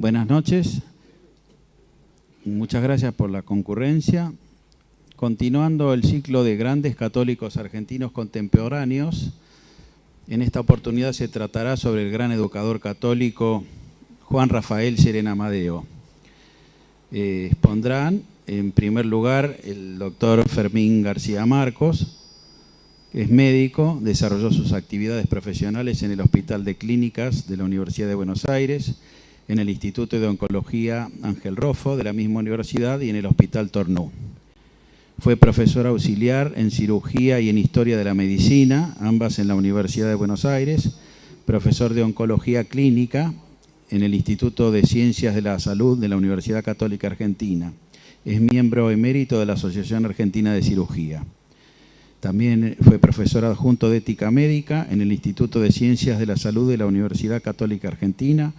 Buenas noches. Muchas gracias por la concurrencia. Continuando el ciclo de grandes católicos argentinos contemporáneos, en esta oportunidad se tratará sobre el gran educador católico Juan Rafael Llerena Amadeo. Expondrán, en primer lugar, el doctor Fermín García Marcos, que es médico, desarrolló sus actividades profesionales en el Hospital de Clínicas de la Universidad de Buenos Aires, en el Instituto de Oncología Ángel Roffo de la misma universidad y en el Hospital Tornú. Fue profesor auxiliar en cirugía y en historia de la medicina, ambas en la Universidad de Buenos Aires, profesor de oncología clínica en el Instituto de Ciencias de la Salud de la Universidad Católica Argentina. Es miembro emérito de la Asociación Argentina de Cirugía. También fue profesor adjunto de ética médica en el Instituto de Ciencias de la Salud de la Universidad Católica Argentina,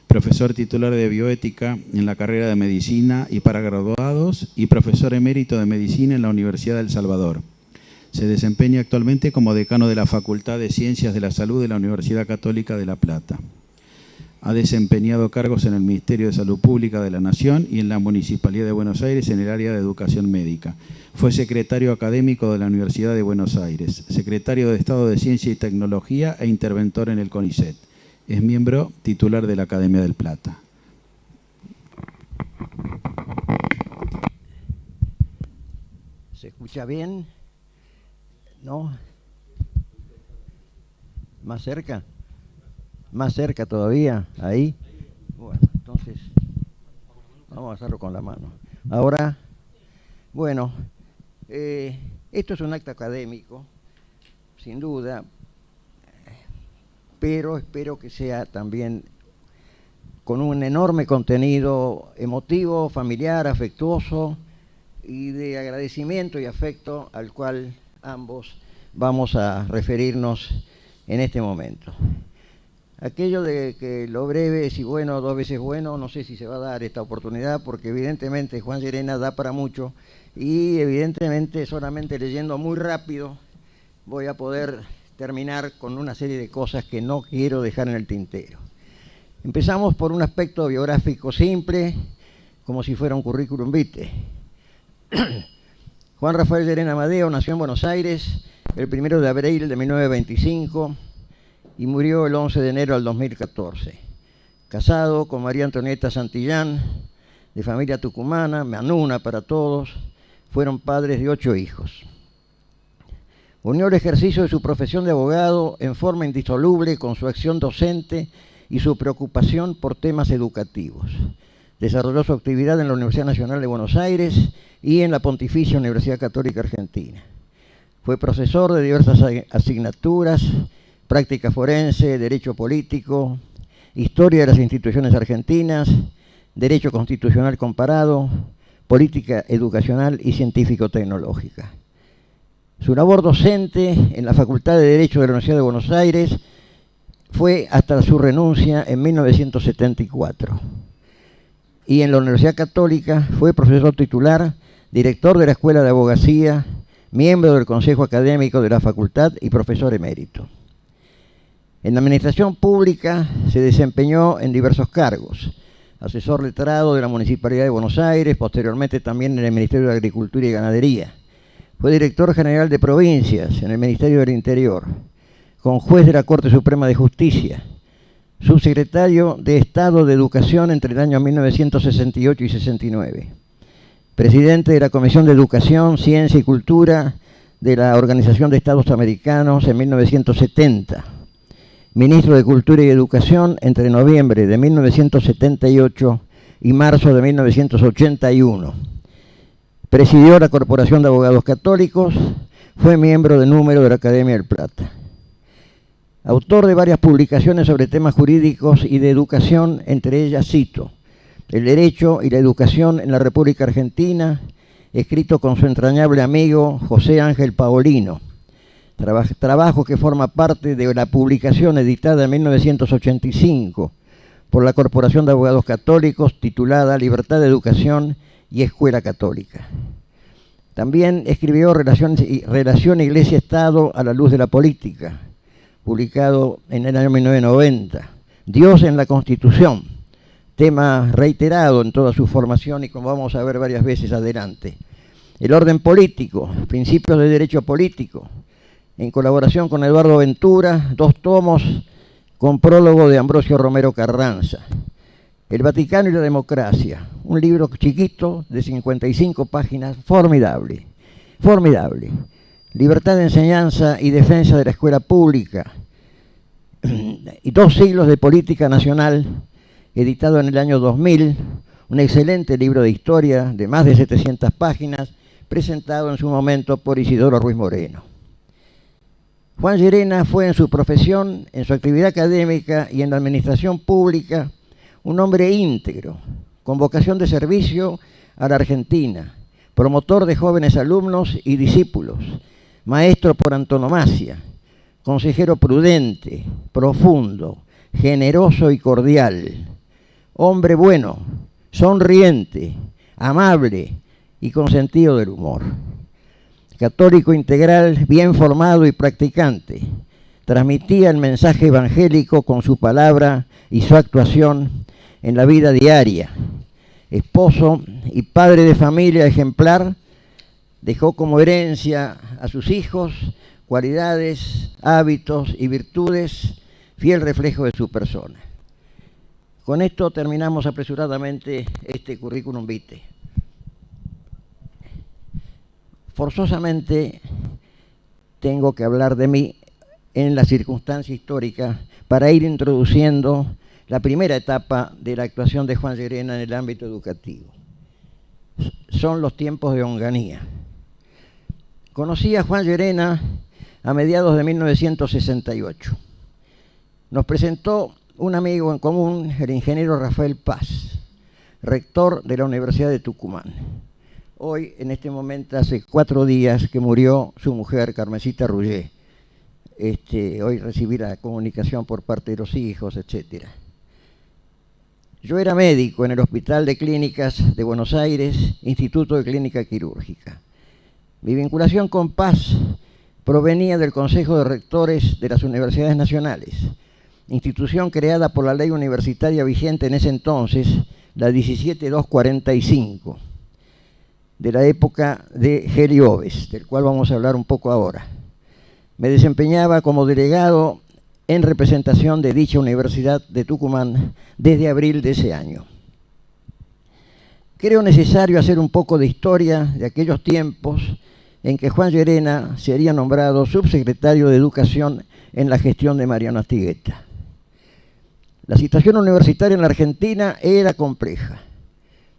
profesor titular de bioética en la carrera de medicina y para graduados y profesor emérito de medicina en la Universidad de El Salvador. Se desempeña actualmente como decano de la Facultad de Ciencias de la Salud de la Universidad Católica de La Plata. Ha desempeñado cargos en el Ministerio de Salud Pública de la Nación y en la Municipalidad de Buenos Aires en el área de educación médica. Fue secretario académico de la Universidad de Buenos Aires, secretario de Estado de Ciencia y Tecnología e interventor en el CONICET. Es miembro titular de la Academia del Plata. ¿Se escucha bien? ¿No? ¿Más cerca? ¿Más cerca todavía? ¿Ahí? Bueno, entonces vamos a hacerlo con la mano. Ahora, bueno, esto es un acto académico, sin duda, pero espero que sea también con un enorme contenido emotivo, familiar, afectuoso y de agradecimiento y afecto al cual ambos vamos a referirnos en este momento. Aquello de que lo breve es y bueno, dos veces bueno, no sé si se va a dar esta oportunidad porque evidentemente Juan Llerena da para mucho y evidentemente solamente leyendo muy rápido voy a poder terminar con una serie de cosas que no quiero dejar en el tintero. Empezamos por un aspecto biográfico simple, como si fuera un currículum vitae. Juan Rafael Llerena Amadeo nació en Buenos Aires el 1 de abril de 1925 y murió el 11 de enero del 2014. Casado con María Antonieta Santillán, de familia tucumana, manuna para todos, fueron padres de 8 hijos. Unió el ejercicio de su profesión de abogado en forma indisoluble con su acción docente y su preocupación por temas educativos. Desarrolló su actividad en la Universidad Nacional de Buenos Aires y en la Pontificia Universidad Católica Argentina. Fue profesor de diversas asignaturas, práctica forense, derecho político, historia de las instituciones argentinas, derecho constitucional comparado, política educacional y científico-tecnológica. Su labor docente en la Facultad de Derecho de la Universidad de Buenos Aires fue hasta su renuncia en 1974. Y en la Universidad Católica fue profesor titular, director de la Escuela de Abogacía, miembro del Consejo Académico de la Facultad y profesor emérito. En la administración pública se desempeñó en diversos cargos. Asesor letrado de la Municipalidad de Buenos Aires, posteriormente también en el Ministerio de Agricultura y Ganadería. Fue director general de provincias en el Ministerio del Interior, conjuez de la Corte Suprema de Justicia, subsecretario de Estado de Educación entre el año 1968 y 69, presidente de la Comisión de Educación, Ciencia y Cultura de la Organización de Estados Americanos en 1970, ministro de Cultura y Educación entre noviembre de 1978 y marzo de 1981. Presidió la Corporación de Abogados Católicos, fue miembro de número de la Academia del Plata. Autor de varias publicaciones sobre temas jurídicos y de educación, entre ellas cito, El Derecho y la Educación en la República Argentina, escrito con su entrañable amigo José Ángel Paolino, trabajo que forma parte de la publicación editada en 1985 por la Corporación de Abogados Católicos titulada Libertad de Educación y Escuela Católica. También escribió Relación Iglesia-Estado a la luz de la política, publicado en el año 1990, Dios en la Constitución, tema reiterado en toda su formación y como vamos a ver varias veces adelante. El orden político, principios de derecho político, en colaboración con Eduardo Ventura, 2 tomos con prólogo de Ambrosio Romero Carranza. El Vaticano y la democracia, un libro chiquito de 55 páginas, formidable, formidable. Libertad de enseñanza y defensa de la escuela pública, y 2 siglos de política nacional, editado en el año 2000, un excelente libro de historia de más de 700 páginas, presentado en su momento por Isidoro Ruiz Moreno. Juan Llerena fue en su profesión, en su actividad académica y en la administración pública, un hombre íntegro, con vocación de servicio a la Argentina, promotor de jóvenes alumnos y discípulos, maestro por antonomasia, consejero prudente, profundo, generoso y cordial, hombre bueno, sonriente, amable y con sentido del humor. Católico integral, bien formado y practicante, transmitía el mensaje evangélico con su palabra y su actuación en la vida diaria. Esposo y padre de familia ejemplar, dejó como herencia a sus hijos cualidades, hábitos y virtudes, fiel reflejo de su persona. Con esto terminamos apresuradamente este currículum vitae. Forzosamente tengo que hablar de mí en la circunstancia histórica para ir introduciendo la primera etapa de la actuación de Juan Llerena en el ámbito educativo. Son los tiempos de Onganía. Conocí a Juan Llerena a mediados de 1968. Nos presentó un amigo en común, el ingeniero Rafael Paz, rector de la Universidad de Tucumán. Hoy, en este momento, hace 4 días que murió su mujer, Carmencita Rullé. Hoy recibí la comunicación por parte de los hijos, etc. Yo era médico en el Hospital de Clínicas de Buenos Aires, Instituto de Clínica Quirúrgica. Mi vinculación con Paz provenía del Consejo de Rectores de las Universidades Nacionales, institución creada por la ley universitaria vigente en ese entonces, la 17245, de la época de Helio Oves, del cual vamos a hablar un poco ahora. Me desempeñaba como delegado en representación de dicha Universidad de Tucumán desde abril de ese año. Creo necesario hacer un poco de historia de aquellos tiempos en que Juan Llerena sería nombrado subsecretario de Educación en la gestión de Mariano Astigueta. La situación universitaria en la Argentina era compleja,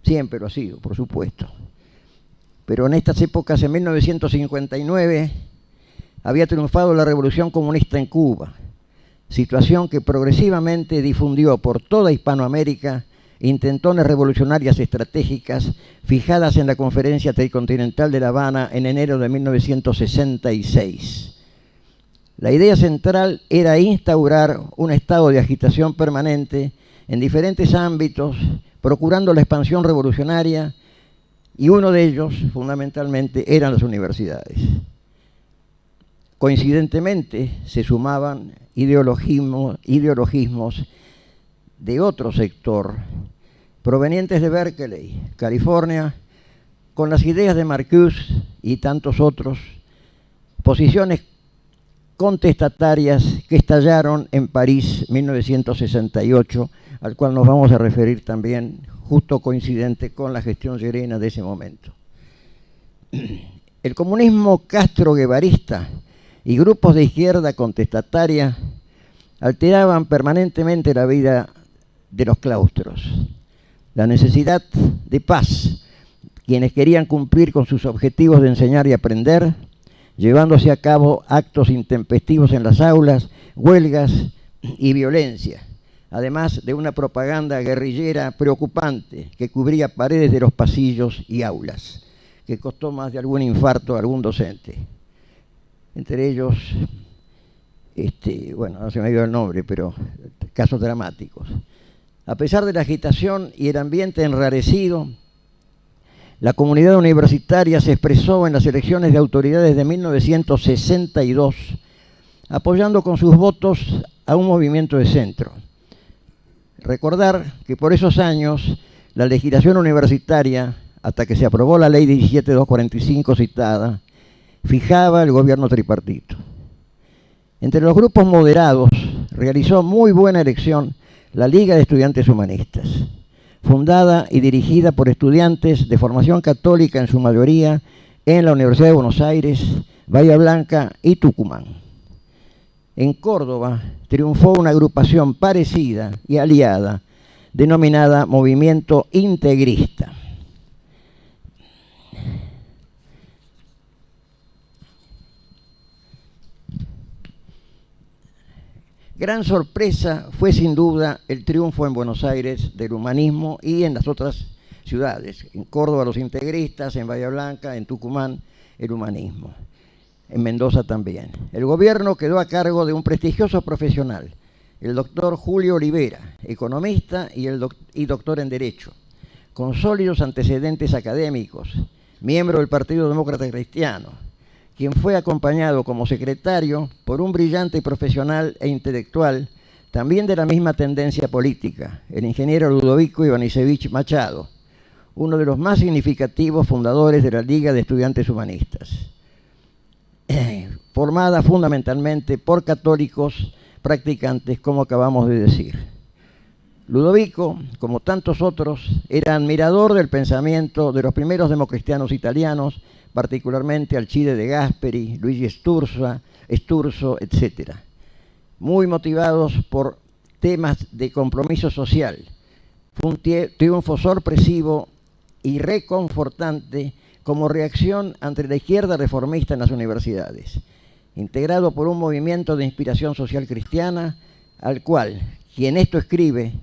siempre lo ha sido, por supuesto. Pero en estas épocas, en 1959, había triunfado la Revolución Comunista en Cuba, situación que progresivamente difundió por toda Hispanoamérica intentones revolucionarias estratégicas fijadas en la Conferencia Tricontinental de La Habana en enero de 1966. La idea central era instaurar un estado de agitación permanente en diferentes ámbitos, procurando la expansión revolucionaria, y uno de ellos, fundamentalmente, eran las universidades. Coincidentemente, se sumaban ideologismos de otro sector, provenientes de Berkeley, California, con las ideas de Marcuse y tantos otros, posiciones contestatarias que estallaron en París 1968, al cual nos vamos a referir también, justo coincidente con la gestión Llerena de ese momento. El comunismo castro-guevarista y grupos de izquierda contestataria alteraban permanentemente la vida de los claustros. La necesidad de paz, quienes querían cumplir con sus objetivos de enseñar y aprender, llevándose a cabo actos intempestivos en las aulas, huelgas y violencia, además de una propaganda guerrillera preocupante que cubría paredes de los pasillos y aulas, que costó más de algún infarto a algún docente. Entre ellos, bueno, no se me dio el nombre, pero casos dramáticos. A pesar de la agitación y el ambiente enrarecido, la comunidad universitaria se expresó en las elecciones de autoridades de 1962, apoyando con sus votos a un movimiento de centro. Recordar que por esos años la legislación universitaria, hasta que se aprobó la ley 17245 citada, fijaba el gobierno tripartito. Entre los grupos moderados realizó muy buena elección la Liga de Estudiantes Humanistas, fundada y dirigida por estudiantes de formación católica en su mayoría en la Universidad de Buenos Aires, Bahía Blanca y Tucumán. En Córdoba triunfó una agrupación parecida y aliada, denominada Movimiento Integrista. Gran sorpresa fue sin duda el triunfo en Buenos Aires del humanismo y en las otras ciudades. En Córdoba los integristas, en Bahía Blanca, en Tucumán el humanismo, en Mendoza también. El gobierno quedó a cargo de un prestigioso profesional, el doctor Julio Olivera, economista y doctor en Derecho, con sólidos antecedentes académicos, miembro del Partido Demócrata Cristiano, quien fue acompañado como secretario por un brillante profesional e intelectual, también de la misma tendencia política, el ingeniero Ludovico Ivanisevich Machado, uno de los más significativos fundadores de la Liga de Estudiantes Humanistas, formada fundamentalmente por católicos practicantes, como acabamos de decir. Ludovico, como tantos otros, era admirador del pensamiento de los primeros democristianos italianos, particularmente Alcide de Gasperi, Luigi Sturzo, etc. Muy motivados por temas de compromiso social. Fue un triunfo sorpresivo y reconfortante como reacción ante la izquierda reformista en las universidades, integrado por un movimiento de inspiración social cristiana, al cual quien esto escribe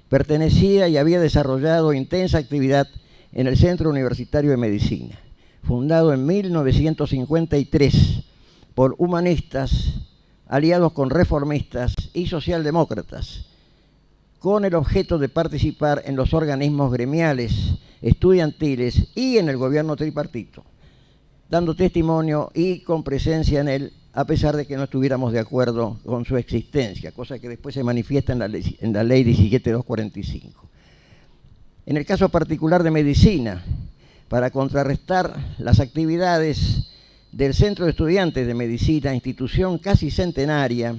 pertenecía y había desarrollado intensa actividad en el Centro Universitario de Medicina, fundado en 1953 por humanistas aliados con reformistas y socialdemócratas, con el objeto de participar en los organismos gremiales, estudiantiles y en el gobierno tripartito, dando testimonio y con presencia en él, a pesar de que no estuviéramos de acuerdo con su existencia, cosa que después se manifiesta en la ley 17245. En el caso particular de medicina, para contrarrestar las actividades del Centro de Estudiantes de Medicina, institución casi centenaria,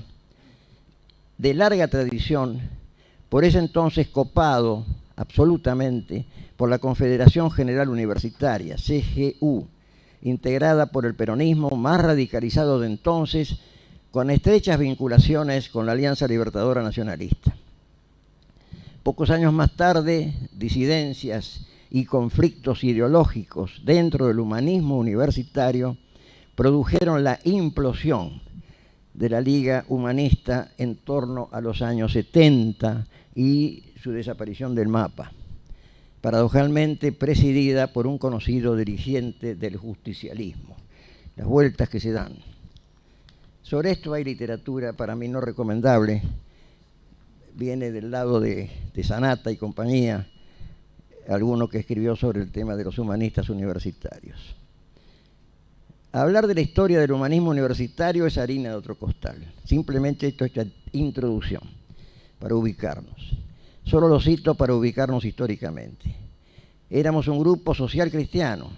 de larga tradición, por ese entonces copado absolutamente por la Confederación General Universitaria, CGU, integrada por el peronismo más radicalizado de entonces, con estrechas vinculaciones con la Alianza Libertadora Nacionalista. Pocos años más tarde, disidencias y conflictos ideológicos dentro del humanismo universitario produjeron la implosión de la Liga Humanista en torno a los años 70 y su desaparición del mapa, paradojalmente presidida por un conocido dirigente del justicialismo. Las vueltas que se dan. Sobre esto hay literatura para mí no recomendable, viene del lado de Sanata y compañía, alguno que escribió sobre el tema de los humanistas universitarios. Hablar de la historia del humanismo universitario es harina de otro costal. Simplemente esto es la introducción, para ubicarnos. Solo lo cito para ubicarnos históricamente. Éramos un grupo social cristiano,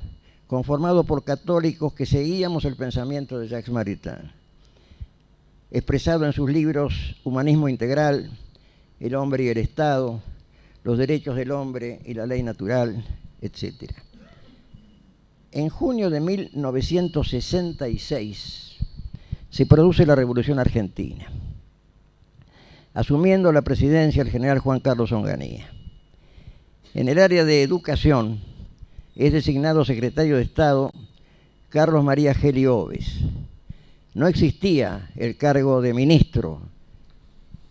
conformado por católicos que seguíamos el pensamiento de Jacques Maritain, expresado en sus libros Humanismo Integral, El hombre y el Estado, Los derechos del hombre y la ley natural, etc. En junio de 1966 se produce la Revolución Argentina, asumiendo la presidencia el general Juan Carlos Onganía. En el área de educación es designado secretario de Estado Carlos María Gelli Oves. No existía el cargo de ministro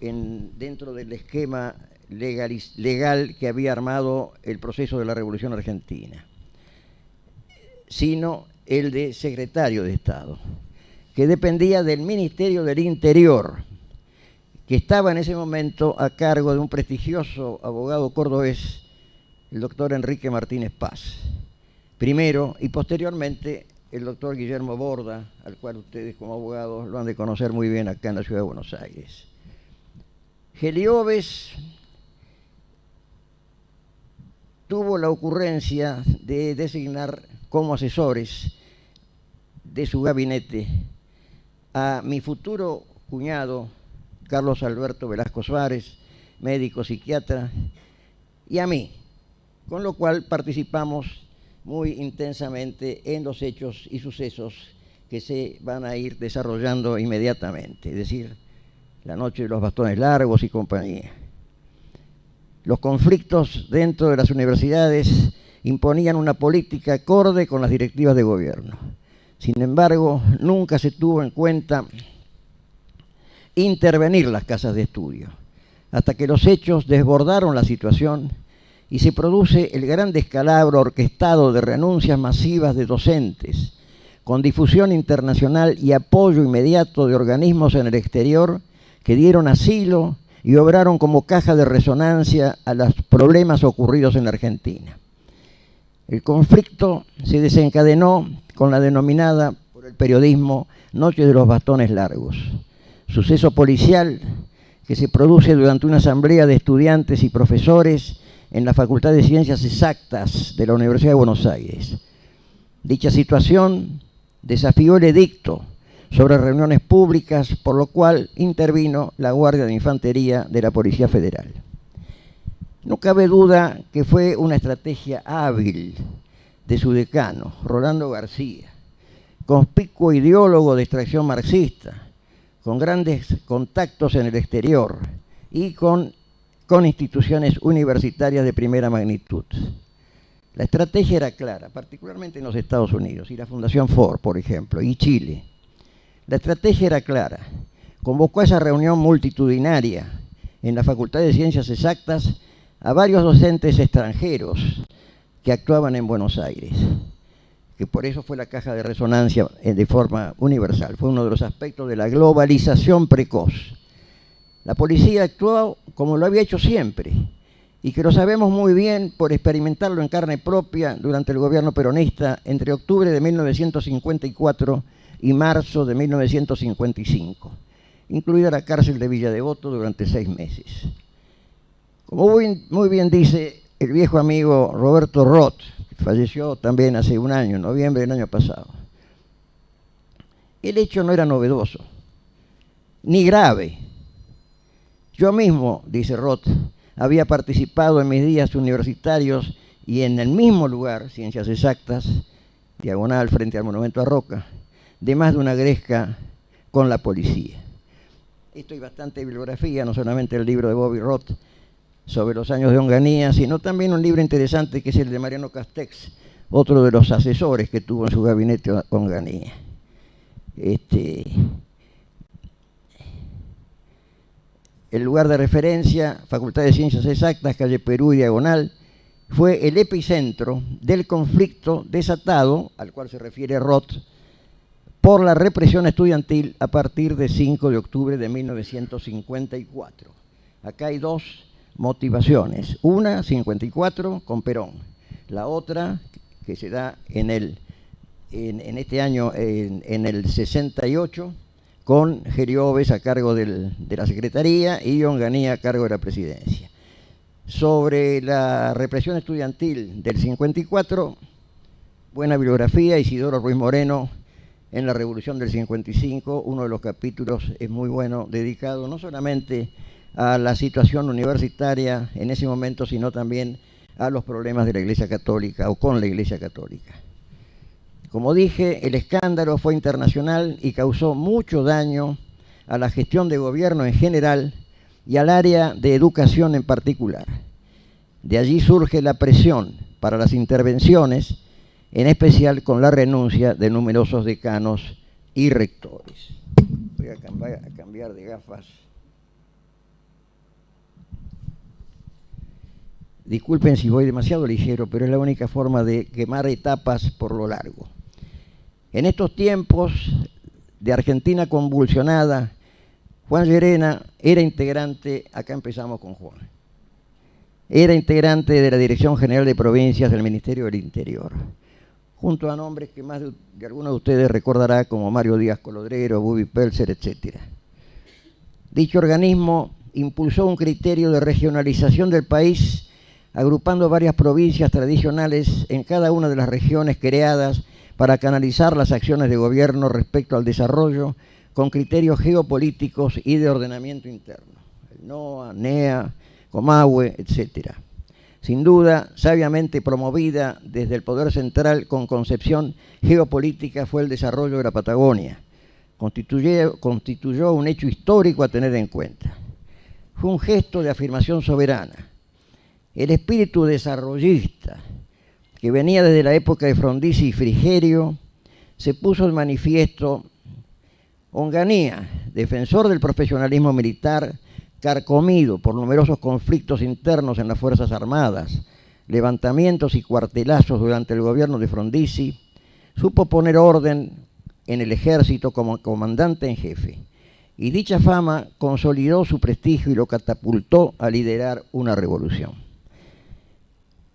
dentro del esquema legal que había armado el proceso de la Revolución Argentina, sino el de secretario de Estado, que dependía del Ministerio del Interior, que estaba en ese momento a cargo de un prestigioso abogado cordobés, el doctor Enrique Martínez Paz, primero, y posteriormente el doctor Guillermo Borda, al cual ustedes como abogados lo han de conocer muy bien acá en la ciudad de Buenos Aires. Gelli Oves tuvo la ocurrencia de designar como asesores de su gabinete a mi futuro cuñado, Carlos Alberto Velasco Suárez, médico psiquiatra, y a mí, con lo cual participamos muy intensamente en los hechos y sucesos que se van a ir desarrollando inmediatamente, es decir, la noche de los bastones largos y compañía. Los conflictos dentro de las universidades imponían una política acorde con las directivas de gobierno. Sin embargo, nunca se tuvo en cuenta intervenir las casas de estudio, hasta que los hechos desbordaron la situación y se produce el gran descalabro orquestado de renuncias masivas de docentes, con difusión internacional y apoyo inmediato de organismos en el exterior que dieron asilo y obraron como caja de resonancia a los problemas ocurridos en la Argentina. El conflicto se desencadenó con la denominada por el periodismo Noche de los Bastones Largos, suceso policial que se produce durante una asamblea de estudiantes y profesores en la Facultad de Ciencias Exactas de la Universidad de Buenos Aires. Dicha situación desafió el edicto sobre reuniones públicas, por lo cual intervino la Guardia de Infantería de la Policía Federal. No cabe duda que fue una estrategia hábil de su decano, Rolando García, conspicuo ideólogo de extracción marxista, con grandes contactos en el exterior y con instituciones universitarias de primera magnitud. La estrategia era clara, particularmente en los Estados Unidos y la Fundación Ford, por ejemplo, y Chile. La estrategia era clara. Convocó a esa reunión multitudinaria en la Facultad de Ciencias Exactas a varios docentes extranjeros que actuaban en Buenos Aires, que por eso fue la caja de resonancia de forma universal. Fue uno de los aspectos de la globalización precoz. La policía actuó como lo había hecho siempre, y que lo sabemos muy bien por experimentarlo en carne propia durante el gobierno peronista entre octubre de 1954 y marzo de 1955, incluida la cárcel de Villa Devoto durante 6 meses. Como muy bien dice el viejo amigo Roberto Roth, que falleció también hace un año, en noviembre del año pasado, el hecho no era novedoso, ni grave. Yo mismo, dice Roth, había participado en mis días universitarios y en el mismo lugar, Ciencias Exactas, diagonal frente al Monumento a Roca, de más de una gresca con la policía. Esto hay bastante bibliografía, no solamente el libro de Bobby Roth sobre los años de Onganía, sino también un libro interesante que es el de Mariano Castex, otro de los asesores que tuvo en su gabinete Onganía. El lugar de referencia, Facultad de Ciencias Exactas, calle Perú y diagonal, fue el epicentro del conflicto desatado, al cual se refiere Roth, por la represión estudiantil a partir del 5 de octubre de 1954. Acá hay dos motivaciones. Una, 54, con Perón. La otra, que se da en este año, en el 68, con Gerioves a cargo de la Secretaría y Onganía a cargo de la Presidencia. Sobre la represión estudiantil del 54, buena bibliografía, Isidoro Ruiz Moreno, en la Revolución del 55, uno de los capítulos es muy bueno, dedicado no solamente a la situación universitaria en ese momento, sino también a los problemas de la Iglesia Católica o con la Iglesia Católica. Como dije, el escándalo fue internacional y causó mucho daño a la gestión de gobierno en general y al área de educación en particular. De allí surge la presión para las intervenciones, en especial con la renuncia de numerosos decanos y rectores. Voy a cambiar de gafas. Disculpen si voy demasiado ligero, pero es la única forma de quemar etapas por lo largo. En estos tiempos de Argentina convulsionada, Juan Llerena era integrante, acá empezamos con Juan, era integrante de la Dirección General de Provincias del Ministerio del Interior, junto a nombres que más de algunos de ustedes recordará como Mario Díaz Colodrero, Bubi Pelser, etc. Dicho organismo impulsó un criterio de regionalización del país agrupando varias provincias tradicionales en cada una de las regiones creadas para canalizar las acciones de gobierno respecto al desarrollo con criterios geopolíticos y de ordenamiento interno. El NOA, NEA, Comahue, etc. Sin duda, sabiamente promovida desde el poder central con concepción geopolítica fue el desarrollo de la Patagonia. Constituyó un hecho histórico a tener en cuenta. Fue un gesto de afirmación soberana. El espíritu desarrollista, que venía desde la época de Frondizi y Frigerio, se puso en manifiesto. Onganía, defensor del profesionalismo militar, carcomido por numerosos conflictos internos en las Fuerzas Armadas, levantamientos y cuartelazos durante el gobierno de Frondizi, supo poner orden en el ejército como comandante en jefe, y dicha fama consolidó su prestigio y lo catapultó a liderar una revolución.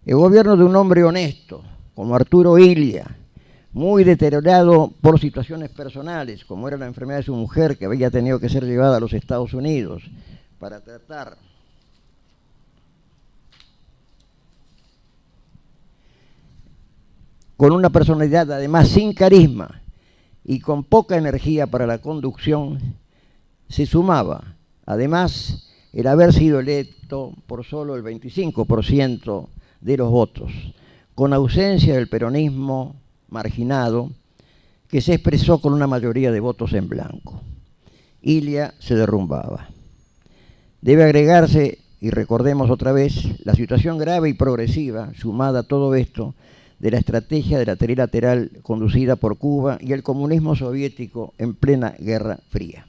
El gobierno de un hombre honesto, como Arturo Illia, muy deteriorado por situaciones personales, como era la enfermedad de su mujer, que había tenido que ser llevada a los Estados Unidos para tratar. Con una personalidad además sin carisma y con poca energía para la conducción, se sumaba, además, el haber sido electo por solo el 25% de los votos, con ausencia del peronismo marginado, que se expresó con una mayoría de votos en blanco. Illia se derrumbaba. Debe agregarse, y recordemos otra vez, la situación grave y progresiva, sumada a todo esto, de la estrategia de la trilateral conducida por Cuba y el comunismo soviético en plena Guerra Fría.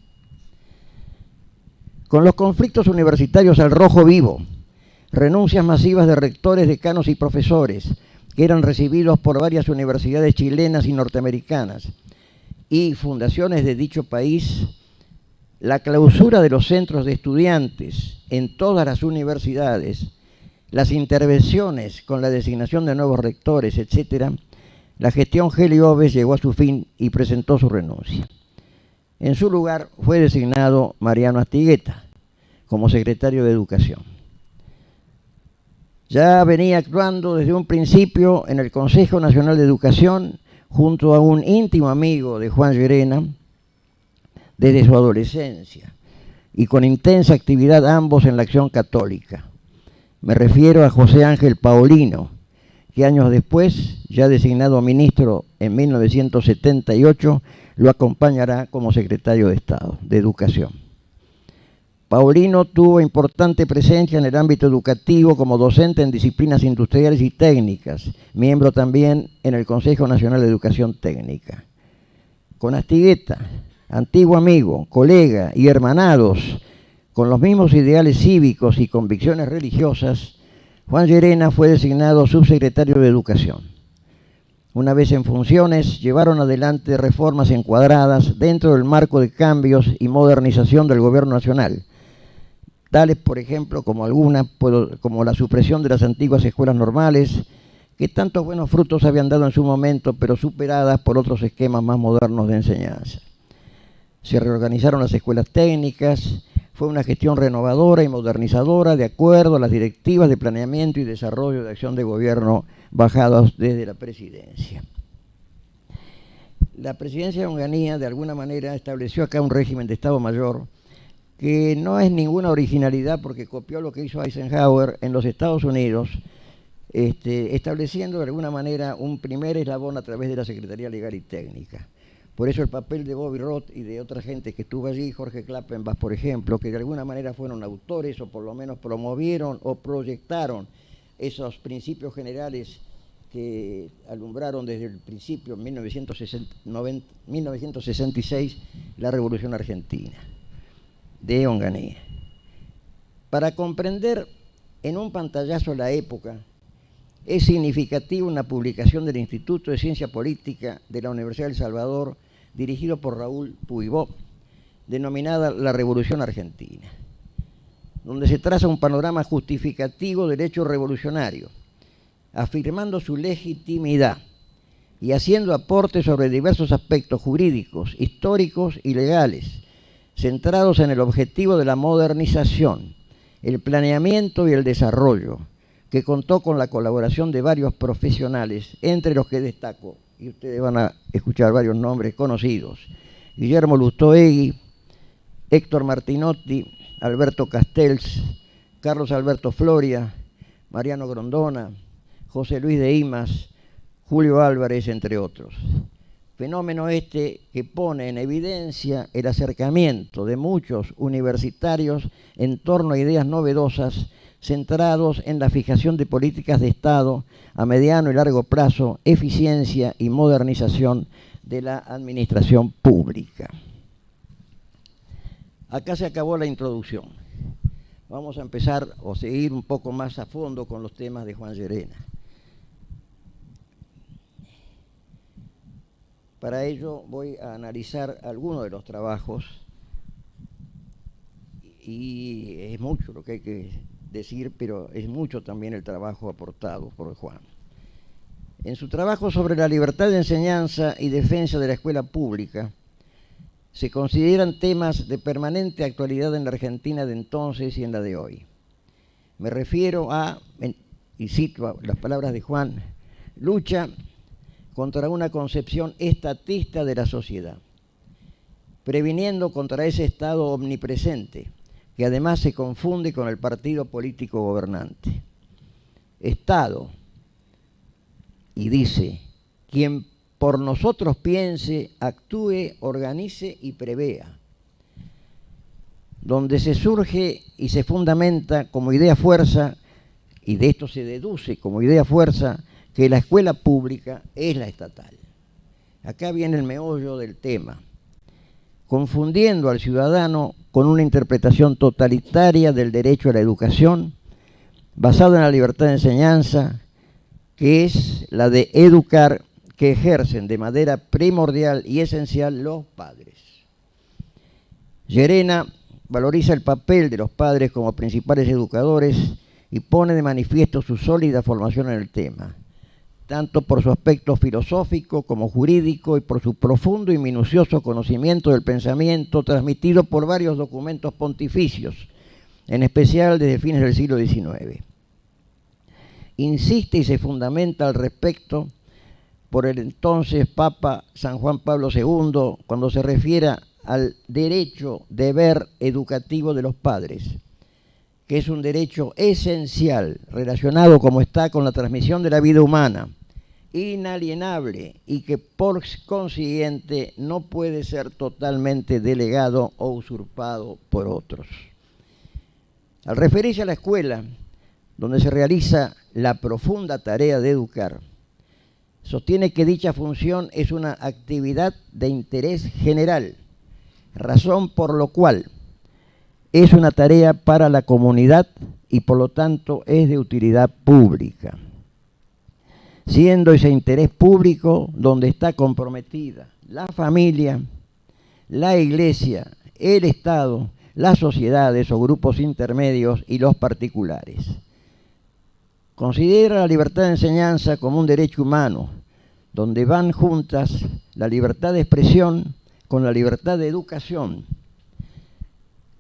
Con los conflictos universitarios al rojo vivo, renuncias masivas de rectores, decanos y profesores, que eran recibidos por varias universidades chilenas y norteamericanas, y fundaciones de dicho país, la clausura de los centros de estudiantes en todas las universidades, las intervenciones con la designación de nuevos rectores, etc., la gestión Gelioves llegó a su fin y presentó su renuncia. En su lugar fue designado Mariano Astigueta como secretario de Educación. Ya venía actuando desde un principio en el Consejo Nacional de Educación junto a un íntimo amigo de Juan Llerena desde su adolescencia y con intensa actividad ambos en la Acción Católica. Me refiero a José Ángel Paulino, que años después, ya designado ministro en 1978, lo acompañará como secretario de Estado de Educación. Paulino tuvo importante presencia en el ámbito educativo como docente en disciplinas industriales y técnicas, miembro también en el Consejo Nacional de Educación Técnica. Con Astigueta, antiguo amigo, colega y hermanados, con los mismos ideales cívicos y convicciones religiosas, Juan Llerena fue designado subsecretario de Educación. Una vez en funciones, llevaron adelante reformas encuadradas dentro del marco de cambios y modernización del gobierno nacional, tales, por ejemplo, como la supresión de las antiguas escuelas normales, que tantos buenos frutos habían dado en su momento, pero superadas por otros esquemas más modernos de enseñanza. Se reorganizaron las escuelas técnicas, fue una gestión renovadora y modernizadora de acuerdo a las directivas de planeamiento y desarrollo de acción de gobierno bajadas desde la presidencia. La presidencia de Onganía, de alguna manera, estableció acá un régimen de Estado Mayor que no es ninguna originalidad porque copió lo que hizo Eisenhower en los Estados Unidos, estableciendo de alguna manera un primer eslabón a través de la Secretaría Legal y Técnica. Por eso el papel de Bobby Roth y de otra gente que estuvo allí, Jorge Klappenbach, por ejemplo, que de alguna manera fueron autores o por lo menos promovieron o proyectaron esos principios generales que alumbraron desde el principio, en 1966, la Revolución Argentina de Onganía. Para comprender en un pantallazo la época, es significativa una publicación del Instituto de Ciencia Política de la Universidad de El Salvador, dirigido por Raúl Puigvó, denominada La Revolución Argentina, donde se traza un panorama justificativo del hecho revolucionario, afirmando su legitimidad y haciendo aportes sobre diversos aspectos jurídicos, históricos y legales, centrados en el objetivo de la modernización, el planeamiento y el desarrollo, que contó con la colaboración de varios profesionales, entre los que destaco, y ustedes van a escuchar varios nombres conocidos: Guillermo Lustoegui, Héctor Martinotti, Alberto Castells, Carlos Alberto Floria, Mariano Grondona, José Luis de Imas, Julio Álvarez, entre otros. Fenómeno este que pone en evidencia el acercamiento de muchos universitarios en torno a ideas novedosas centrados en la fijación de políticas de Estado a mediano y largo plazo, eficiencia y modernización de la administración pública. Acá se acabó la introducción. Vamos a empezar o seguir un poco más a fondo con los temas de Juan Llerena. Para ello voy a analizar algunos de los trabajos, y es mucho lo que hay que decir, pero es mucho también el trabajo aportado por Juan. En su trabajo sobre la libertad de enseñanza y defensa de la escuela pública, se consideran temas de permanente actualidad en la Argentina de entonces y en la de hoy. Me refiero a, y cito las palabras de Juan, lucha contra una concepción estatista de la sociedad, previniendo contra ese Estado omnipresente, que además se confunde con el partido político gobernante. Estado, y dice, quien por nosotros piense, actúe, organice y prevea, donde se surge y se fundamenta como idea fuerza, y de esto se deduce como idea fuerza, que la escuela pública es la estatal. Acá viene el meollo del tema, confundiendo al ciudadano con una interpretación totalitaria del derecho a la educación, basada en la libertad de enseñanza, que es la de educar, que ejercen de manera primordial y esencial los padres. Llerena valoriza el papel de los padres como principales educadores y pone de manifiesto su sólida formación en el tema, tanto por su aspecto filosófico como jurídico y por su profundo y minucioso conocimiento del pensamiento transmitido por varios documentos pontificios, en especial desde fines del siglo XIX. Insiste y se fundamenta al respecto por el entonces Papa San Juan Pablo II cuando se refiere al derecho deber educativo de los padres, que es un derecho esencial relacionado como está con la transmisión de la vida humana, inalienable y que por consiguiente no puede ser totalmente delegado o usurpado por otros. Al referirse a la escuela, donde se realiza la profunda tarea de educar, sostiene que dicha función es una actividad de interés general, razón por lo cual es una tarea para la comunidad y por lo tanto es de utilidad pública, siendo ese interés público donde está comprometida la familia, la iglesia, el Estado, las sociedades o grupos intermedios y los particulares. Considera la libertad de enseñanza como un derecho humano, donde van juntas la libertad de expresión con la libertad de educación.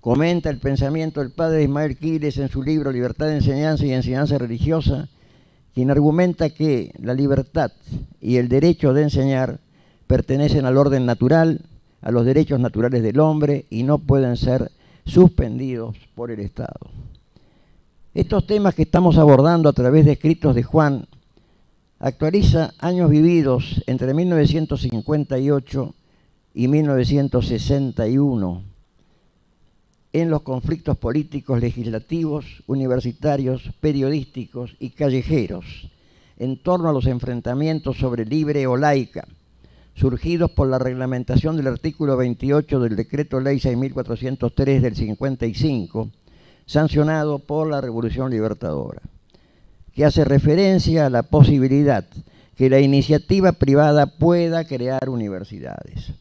Comenta el pensamiento del padre Ismael Quiles en su libro Libertad de enseñanza y enseñanza religiosa, quien argumenta que la libertad y el derecho de enseñar pertenecen al orden natural, a los derechos naturales del hombre y no pueden ser suspendidos por el Estado. Estos temas que estamos abordando a través de escritos de Juan actualiza años vividos entre 1958 y 1961 en los conflictos políticos, legislativos, universitarios, periodísticos y callejeros, en torno a los enfrentamientos sobre libre o laica, surgidos por la reglamentación del artículo 28 del Decreto Ley 6.403 del 55, sancionado por la Revolución Libertadora, que hace referencia a la posibilidad que la iniciativa privada pueda crear universidades.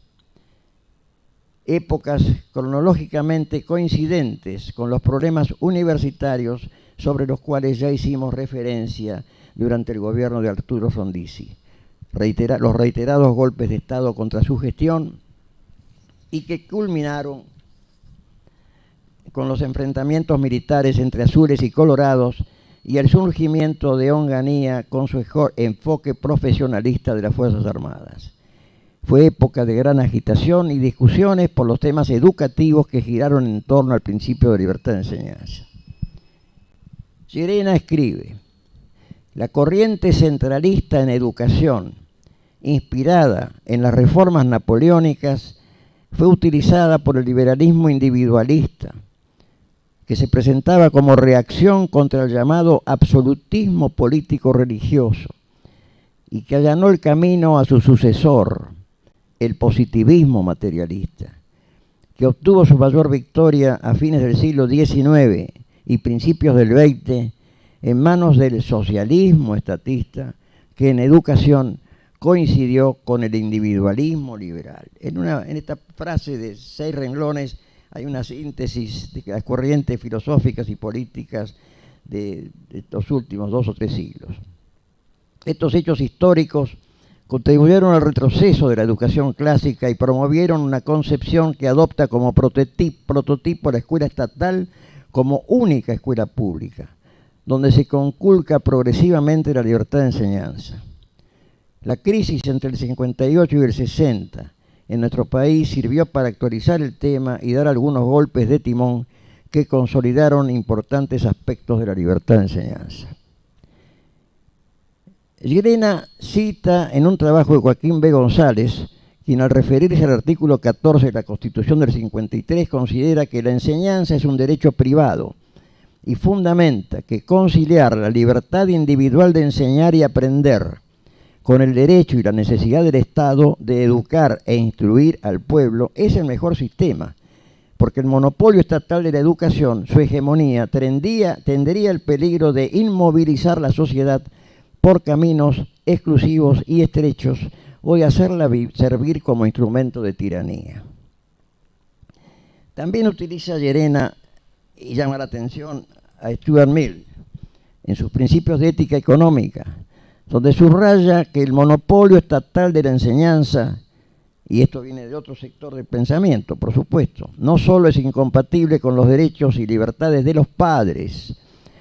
Épocas cronológicamente coincidentes con los problemas universitarios sobre los cuales ya hicimos referencia durante el gobierno de Arturo Frondizi. Los reiterados golpes de Estado contra su gestión y que culminaron con los enfrentamientos militares entre azules y colorados y el surgimiento de Onganía con su enfoque profesionalista de las Fuerzas Armadas. Fue época de gran agitación y discusiones por los temas educativos que giraron en torno al principio de libertad de enseñanza. Llerena escribe: la corriente centralista en educación, inspirada en las reformas napoleónicas, fue utilizada por el liberalismo individualista, que se presentaba como reacción contra el llamado absolutismo político-religioso y que allanó el camino a su sucesor, el positivismo materialista, que obtuvo su mayor victoria a fines del siglo XIX y principios del XX en manos del socialismo estatista, que en educación coincidió con el individualismo liberal. En esta frase de 6 renglones hay una síntesis de las corrientes filosóficas y políticas de estos últimos 2 o 3 siglos. Estos hechos históricos contribuyeron al retroceso de la educación clásica y promovieron una concepción que adopta como prototipo la escuela estatal como única escuela pública, donde se conculca progresivamente la libertad de enseñanza. La crisis entre el 58 y el 60 en nuestro país sirvió para actualizar el tema y dar algunos golpes de timón que consolidaron importantes aspectos de la libertad de enseñanza. Llerena cita en un trabajo de Joaquín B. González, quien al referirse al artículo 14 de la Constitución del 53 considera que la enseñanza es un derecho privado y fundamenta que conciliar la libertad individual de enseñar y aprender con el derecho y la necesidad del Estado de educar e instruir al pueblo es el mejor sistema, porque el monopolio estatal de la educación, su hegemonía, tendría el peligro de inmovilizar la sociedad por caminos exclusivos y estrechos o de hacerla servir como instrumento de tiranía. También utiliza Llerena y llama la atención a Stuart Mill en sus principios de ética económica, donde subraya que el monopolio estatal de la enseñanza, y esto viene de otro sector del pensamiento, por supuesto, no solo es incompatible con los derechos y libertades de los padres,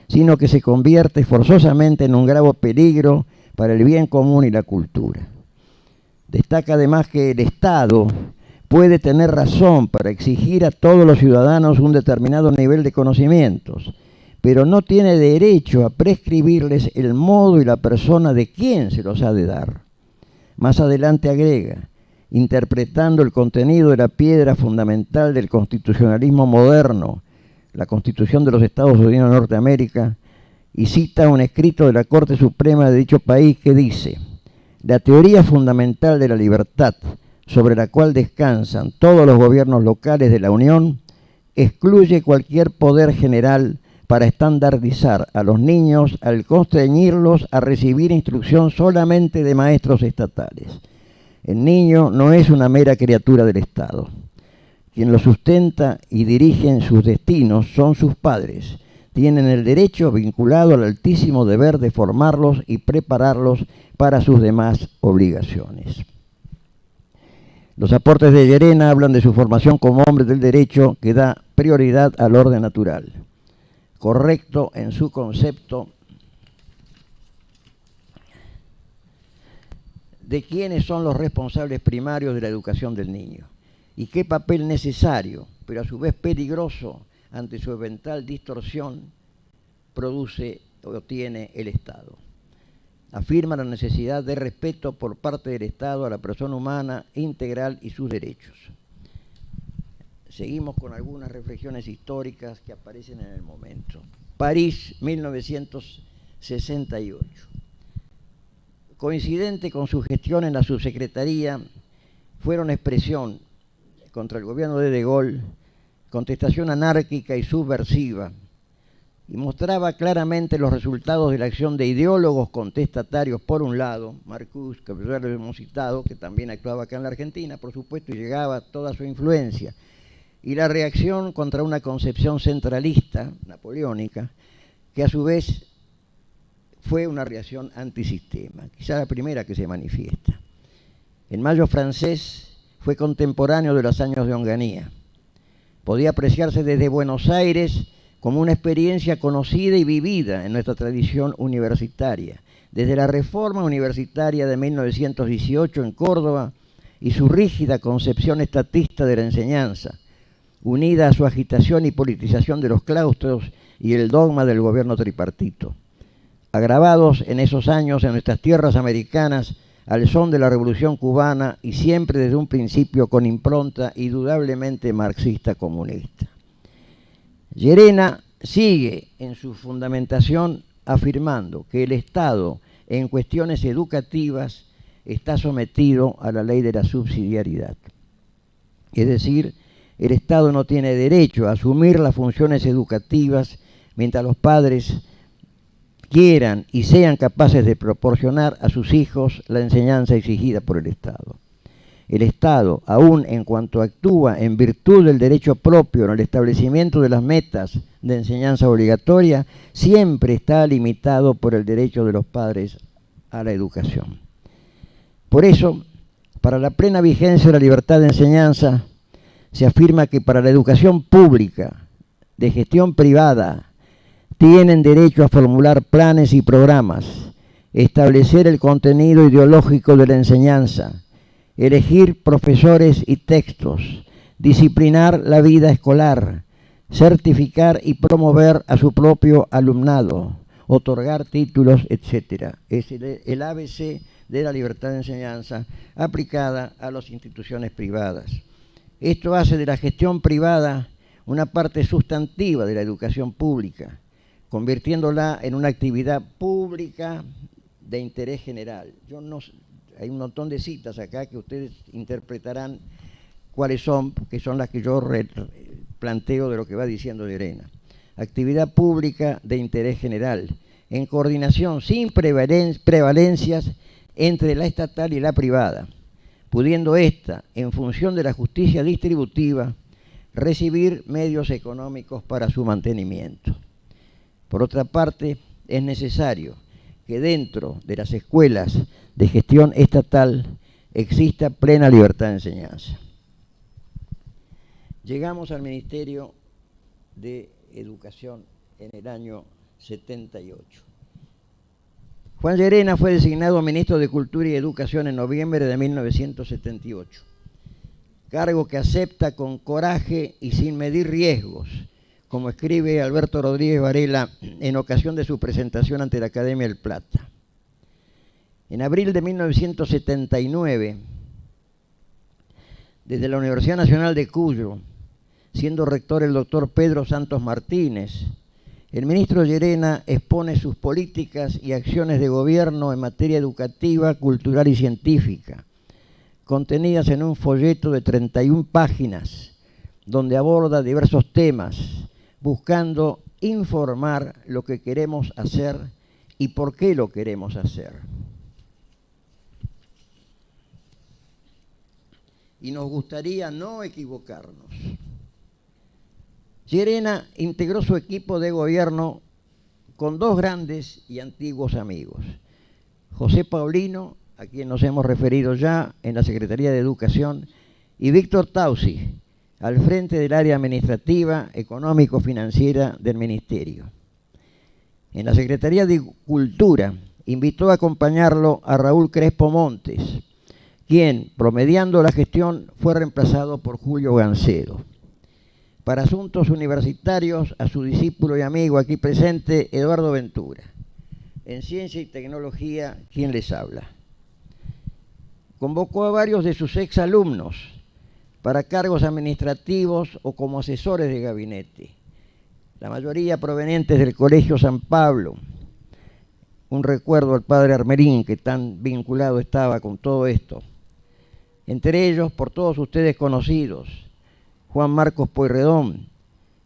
sino que se convierte forzosamente en un grave peligro para el bien común y la cultura. Destaca además que el Estado puede tener razón para exigir a todos los ciudadanos un determinado nivel de conocimientos, pero no tiene derecho a prescribirles el modo y la persona de quien se los ha de dar. Más adelante agrega, interpretando el contenido de la piedra fundamental del constitucionalismo moderno, la Constitución de los Estados Unidos de Norteamérica, y cita un escrito de la Corte Suprema de dicho país que dice: la teoría fundamental de la libertad, sobre la cual descansan todos los gobiernos locales de la Unión, excluye cualquier poder general para estandardizar a los niños al constreñirlos a recibir instrucción solamente de maestros estatales. El niño no es una mera criatura del Estado. Quien lo sustenta y dirige en sus destinos son sus padres. Tienen el derecho vinculado al altísimo deber de formarlos y prepararlos para sus demás obligaciones. Los aportes de Llerena hablan de su formación como hombre del derecho que da prioridad al orden natural, correcto en su concepto de quiénes son los responsables primarios de la educación del niño y qué papel necesario, pero a su vez peligroso ante su eventual distorsión, produce o tiene el Estado. Afirma la necesidad de respeto por parte del Estado a la persona humana integral y sus derechos. Seguimos con algunas reflexiones históricas que aparecen en el momento. París, 1968. Coincidente con su gestión en la subsecretaría, fueron expresión contra el gobierno de Gaulle, contestación anárquica y subversiva, y mostraba claramente los resultados de la acción de ideólogos contestatarios, por un lado, Marcuse, que ya lo hemos citado, que también actuaba acá en la Argentina, por supuesto, y llegaba toda su influencia, y la reacción contra una concepción centralista, napoleónica, que a su vez fue una reacción antisistema, quizá la primera que se manifiesta. El Mayo francés fue contemporáneo de los años de Onganía. Podía apreciarse desde Buenos Aires como una experiencia conocida y vivida en nuestra tradición universitaria, desde la reforma universitaria de 1918 en Córdoba y su rígida concepción estatista de la enseñanza, unida a su agitación y politización de los claustros y el dogma del gobierno tripartito, agravados en esos años en nuestras tierras americanas al son de la Revolución Cubana y siempre desde un principio con impronta indudablemente marxista-comunista. Llerena sigue en su fundamentación afirmando que el Estado en cuestiones educativas está sometido a la ley de la subsidiariedad. Es decir, el Estado no tiene derecho a asumir las funciones educativas mientras los padres quieran y sean capaces de proporcionar a sus hijos la enseñanza exigida por el Estado. El Estado, aun en cuanto actúa en virtud del derecho propio en el establecimiento de las metas de enseñanza obligatoria, siempre está limitado por el derecho de los padres a la educación. Por eso, para la plena vigencia de la libertad de enseñanza, se afirma que para la educación pública, de gestión privada, tienen derecho a formular planes y programas, establecer el contenido ideológico de la enseñanza, elegir profesores y textos, disciplinar la vida escolar, certificar y promover a su propio alumnado, otorgar títulos, etc. Es el ABC de la libertad de enseñanza aplicada a las instituciones privadas. Esto hace de la gestión privada una parte sustantiva de la educación pública, convirtiéndola en una actividad pública de interés general. Hay un montón de citas acá que ustedes interpretarán cuáles son, que son las que yo planteo de lo que va diciendo Llerena. Actividad pública de interés general, en coordinación sin prevalencias entre la estatal y la privada, pudiendo ésta, en función de la justicia distributiva, recibir medios económicos para su mantenimiento. Por otra parte, es necesario que dentro de las escuelas de gestión estatal exista plena libertad de enseñanza. Llegamos al Ministerio de Educación en el año 78. Juan Llerena fue designado ministro de Cultura y Educación en noviembre de 1978, cargo que acepta con coraje y sin medir riesgos, como escribe Alberto Rodríguez Varela en ocasión de su presentación ante la Academia del Plata. En abril de 1979, desde la Universidad Nacional de Cuyo, siendo rector el doctor Pedro Santos Martínez, el ministro Llerena expone sus políticas y acciones de gobierno en materia educativa, cultural y científica, contenidas en un folleto de 31 páginas, donde aborda diversos temas, buscando informar lo que queremos hacer y por qué lo queremos hacer. Y nos gustaría no equivocarnos. Llerena integró su equipo de gobierno con dos grandes y antiguos amigos, José Paulino, a quien nos hemos referido ya en la Secretaría de Educación, y Víctor Taussig, al frente del área administrativa, económico-financiera del Ministerio. En la Secretaría de Cultura invitó a acompañarlo a Raúl Crespo Montes, quien, promediando la gestión, fue reemplazado por Julio Gancedo. Para asuntos universitarios, a su discípulo y amigo aquí presente, Eduardo Ventura. En Ciencia y Tecnología, ¿quién les habla? Convocó a varios de sus exalumnos para cargos administrativos o como asesores de gabinete, la mayoría provenientes del Colegio San Pablo. Un recuerdo al padre Armerín, que tan vinculado estaba con todo esto. Entre ellos, por todos ustedes conocidos, Juan Marcos Pueyrredón,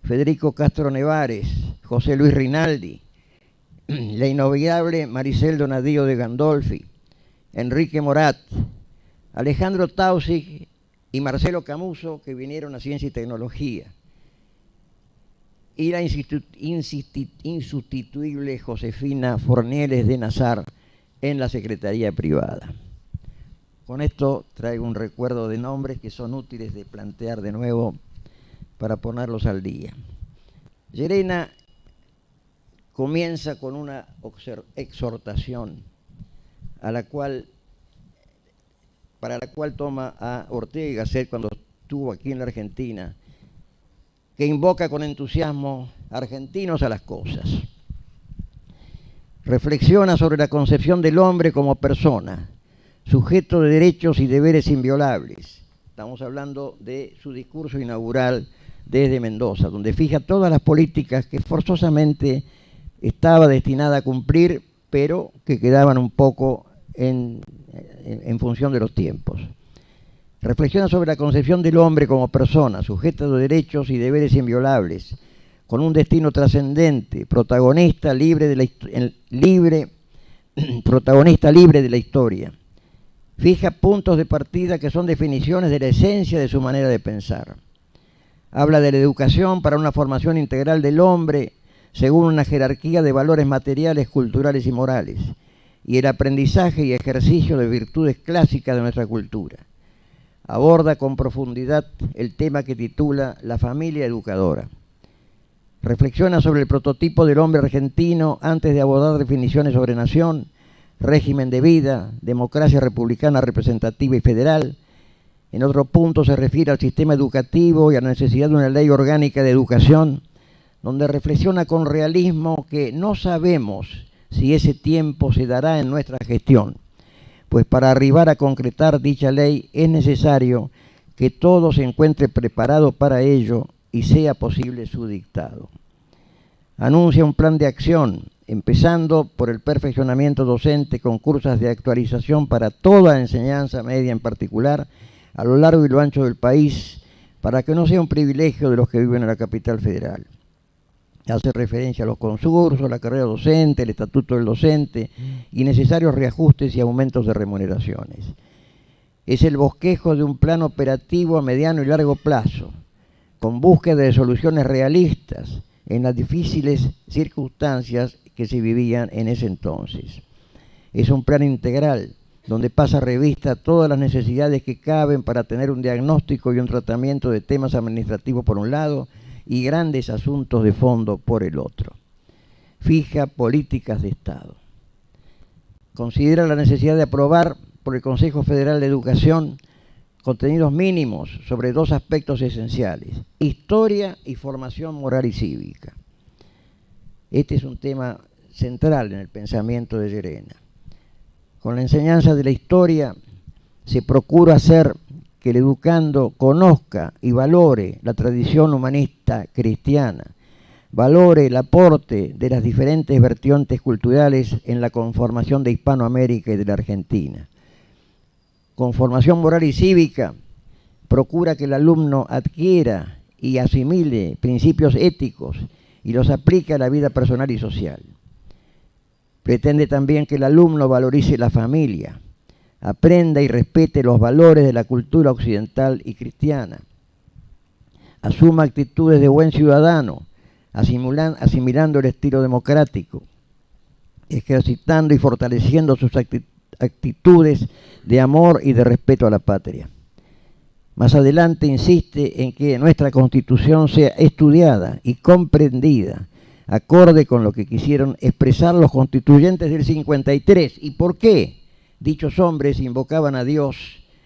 Federico Castro Nevares, José Luis Rinaldi, la inolvidable Maricel Donadío de Gandolfi, Enrique Morat, Alejandro Taussig y Marcelo Camuso, que vinieron a Ciencia y Tecnología, y la insustituible Josefina Fornieles de Nazar en la Secretaría Privada. Con esto traigo un recuerdo de nombres que son útiles de plantear de nuevo para ponerlos al día. Llerena comienza con una exhortación para la cual toma a Ortega y Gasset cuando estuvo aquí en la Argentina, que invoca con entusiasmo argentinos a las cosas. Reflexiona sobre la concepción del hombre como persona, sujeto de derechos y deberes inviolables. Estamos hablando de su discurso inaugural desde Mendoza, donde fija todas las políticas que forzosamente estaba destinada a cumplir, pero que quedaban un poco en función de los tiempos. Reflexiona sobre la concepción del hombre como persona, sujeto de derechos y deberes inviolables, con un destino trascendente, protagonista libre de la historia. Fija puntos de partida que son definiciones de la esencia de su manera de pensar. Habla de la educación para una formación integral del hombre según una jerarquía de valores materiales, culturales y morales, y el aprendizaje y ejercicio de virtudes clásicas de nuestra cultura. Aborda con profundidad el tema que titula La familia educadora. Reflexiona sobre el prototipo del hombre argentino antes de abordar definiciones sobre nación, régimen de vida, democracia republicana representativa y federal. En otro punto se refiere al sistema educativo y a la necesidad de una ley orgánica de educación, donde reflexiona con realismo que no sabemos si ese tiempo se dará en nuestra gestión, pues para arribar a concretar dicha ley es necesario que todo se encuentre preparado para ello y sea posible su dictado. Anuncia un plan de acción, empezando por el perfeccionamiento docente con cursos de actualización para toda enseñanza media en particular, a lo largo y lo ancho del país, para que no sea un privilegio de los que viven en la capital federal. Hace referencia a los concursos, la carrera docente, el estatuto del docente y necesarios reajustes y aumentos de remuneraciones. Es el bosquejo de un plan operativo a mediano y largo plazo, con búsqueda de soluciones realistas en las difíciles circunstancias que se vivían en ese entonces. Es un plan integral, donde pasa revista todas las necesidades que caben para tener un diagnóstico y un tratamiento de temas administrativos por un lado y grandes asuntos de fondo por el otro. Fija políticas de Estado. Considera la necesidad de aprobar por el Consejo Federal de Educación contenidos mínimos sobre dos aspectos esenciales: historia y formación moral y cívica. Este es un tema central en el pensamiento de Llerena. Con la enseñanza de la historia se procura hacer que el educando conozca y valore la tradición humanista cristiana, valore el aporte de las diferentes vertientes culturales en la conformación de Hispanoamérica y de la Argentina. Con formación moral y cívica, procura que el alumno adquiera y asimile principios éticos y los aplique a la vida personal y social. Pretende también que el alumno valorice la familia, aprenda y respete los valores de la cultura occidental y cristiana, asuma actitudes de buen ciudadano, asimilando el estilo democrático, ejercitando y fortaleciendo sus actitudes de amor y de respeto a la patria. Más adelante insiste en que nuestra Constitución sea estudiada y comprendida, acorde con lo que quisieron expresar los constituyentes del 53. ¿Y por qué dichos hombres invocaban a Dios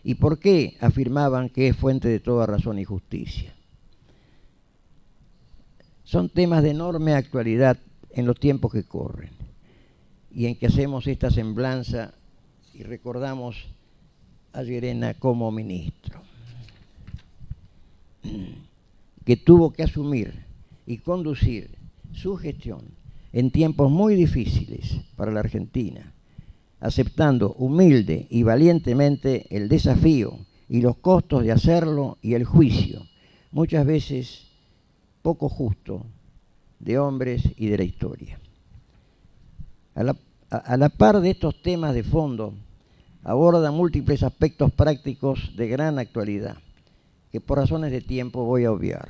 y por qué afirmaban que es fuente de toda razón y justicia? Son temas de enorme actualidad en los tiempos que corren y en que hacemos esta semblanza y recordamos a Llerena como ministro, que tuvo que asumir y conducir su gestión en tiempos muy difíciles para la Argentina, aceptando humilde y valientemente el desafío y los costos de hacerlo y el juicio, muchas veces poco justo, de hombres y de la historia. A la par de estos temas de fondo, aborda múltiples aspectos prácticos de gran actualidad, que por razones de tiempo voy a obviar,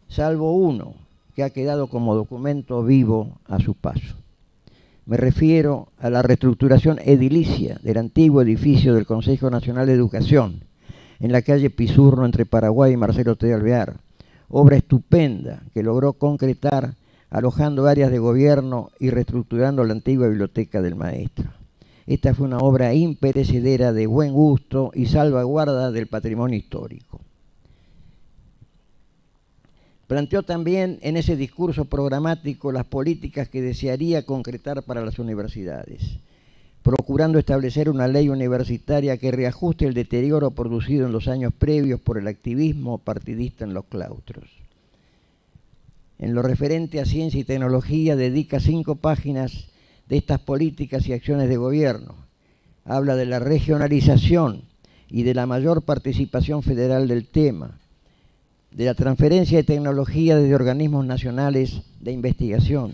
salvo uno que ha quedado como documento vivo a su paso. Me refiero a la reestructuración edilicia del antiguo edificio del Consejo Nacional de Educación, en la calle Pisurno entre Paraguay y Marcelo T. Alvear, obra estupenda que logró concretar alojando áreas de gobierno y reestructurando la antigua biblioteca del maestro. Esta fue una obra imperecedera de buen gusto y salvaguarda del patrimonio histórico. Planteó también en ese discurso programático las políticas que desearía concretar para las universidades, procurando establecer una ley universitaria que reajuste el deterioro producido en los años previos por el activismo partidista en los claustros. En lo referente a ciencia y tecnología, dedica 5 páginas de estas políticas y acciones de gobierno. Habla de la regionalización y de la mayor participación federal del tema, de la transferencia de tecnología desde organismos nacionales de investigación,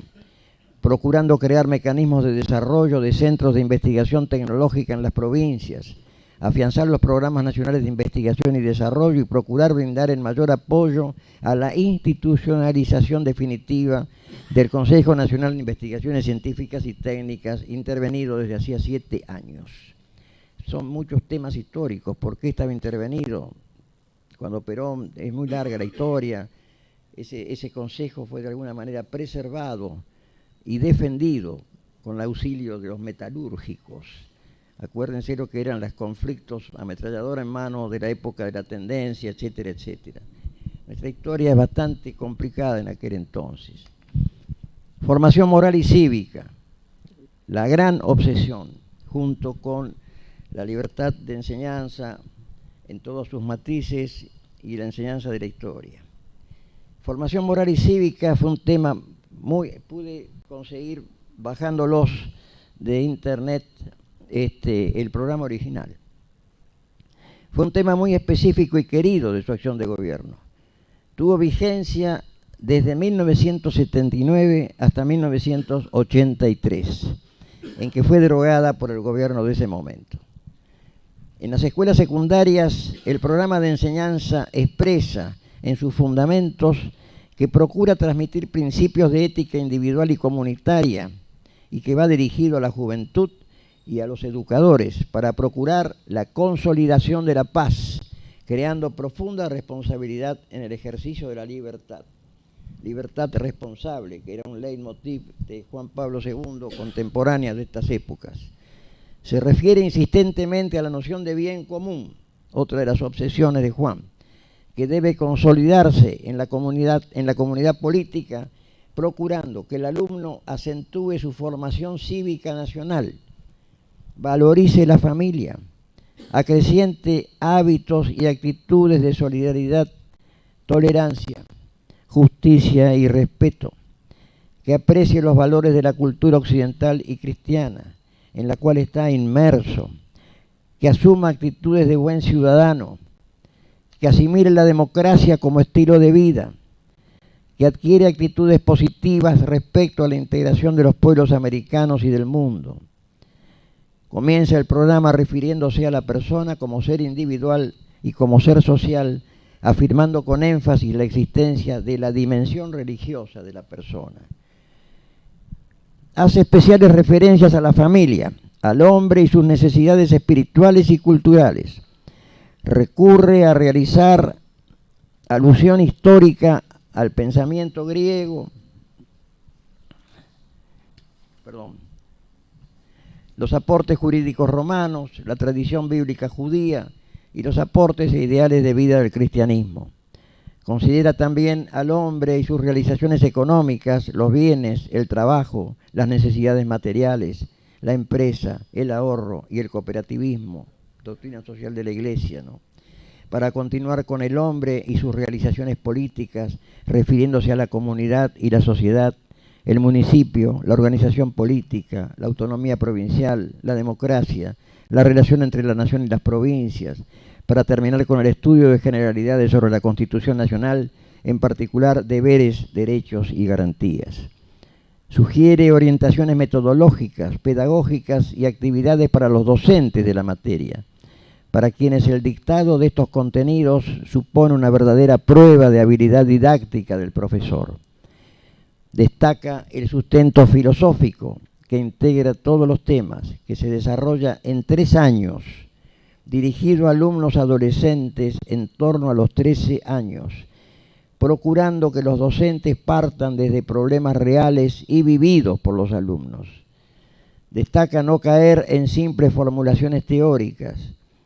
procurando crear mecanismos de desarrollo de centros de investigación tecnológica en las provincias, afianzar los programas nacionales de investigación y desarrollo y procurar brindar el mayor apoyo a la institucionalización definitiva del Consejo Nacional de Investigaciones Científicas y Técnicas, intervenido desde hacía 7 años. Son muchos temas históricos. ¿Por qué estaba intervenido? Cuando Perón, es muy larga la historia, ese consejo fue de alguna manera preservado y defendido con el auxilio de los metalúrgicos. Acuérdense lo que eran los conflictos, ametralladora en mano de la época de la tendencia, etcétera, etcétera. Nuestra historia es bastante complicada en aquel entonces. Formación moral y cívica, la gran obsesión, junto con la libertad de enseñanza en todos sus matices y la enseñanza de la historia. Formación moral y cívica fue un tema pude conseguir bajándolos de internet el programa original. Fue un tema muy específico y querido de su acción de gobierno. Tuvo vigencia desde 1979 hasta 1983, en que fue derogada por el gobierno de ese momento. En las escuelas secundarias, el programa de enseñanza expresa en sus fundamentos que procura transmitir principios de ética individual y comunitaria y que va dirigido a la juventud y a los educadores para procurar la consolidación de la paz, creando profunda responsabilidad en el ejercicio de la libertad. Libertad responsable, que era un leitmotiv de Juan Pablo II, contemporánea de estas épocas. Se refiere insistentemente a la noción de bien común, otra de las obsesiones de Juan, que debe consolidarse en la comunidad política, procurando que el alumno acentúe su formación cívica nacional, valorice la familia, acreciente hábitos y actitudes de solidaridad, tolerancia, justicia y respeto, que aprecie los valores de la cultura occidental y cristiana, en la cual está inmerso, que asuma actitudes de buen ciudadano, que asimile la democracia como estilo de vida, que adquiere actitudes positivas respecto a la integración de los pueblos americanos y del mundo. Comienza el programa refiriéndose a la persona como ser individual y como ser social, afirmando con énfasis la existencia de la dimensión religiosa de la persona. Hace especiales referencias a la familia, al hombre y sus necesidades espirituales y culturales. Recurre a realizar alusión histórica al pensamiento griego, los aportes jurídicos romanos, la tradición bíblica judía y los aportes e ideales de vida del cristianismo. Considera también al hombre y sus realizaciones económicas, los bienes, el trabajo, las necesidades materiales, la empresa, el ahorro y el cooperativismo, doctrina social de la Iglesia, ¿no? Para continuar con el hombre y sus realizaciones políticas, refiriéndose a la comunidad y la sociedad, el municipio, la organización política, la autonomía provincial, la democracia, la relación entre la nación y las provincias, para terminar con el estudio de generalidades sobre la Constitución Nacional, en particular deberes, derechos y garantías. Sugiere orientaciones metodológicas, pedagógicas y actividades para los docentes de la materia, para quienes el dictado de estos contenidos supone una verdadera prueba de habilidad didáctica del profesor. Destaca el sustento filosófico que integra todos los temas, que se desarrolla en 3 años, dirigido a alumnos adolescentes en torno a los 13 años, procurando que los docentes partan desde problemas reales y vividos por los alumnos. Destaca no caer en simples formulaciones teóricas,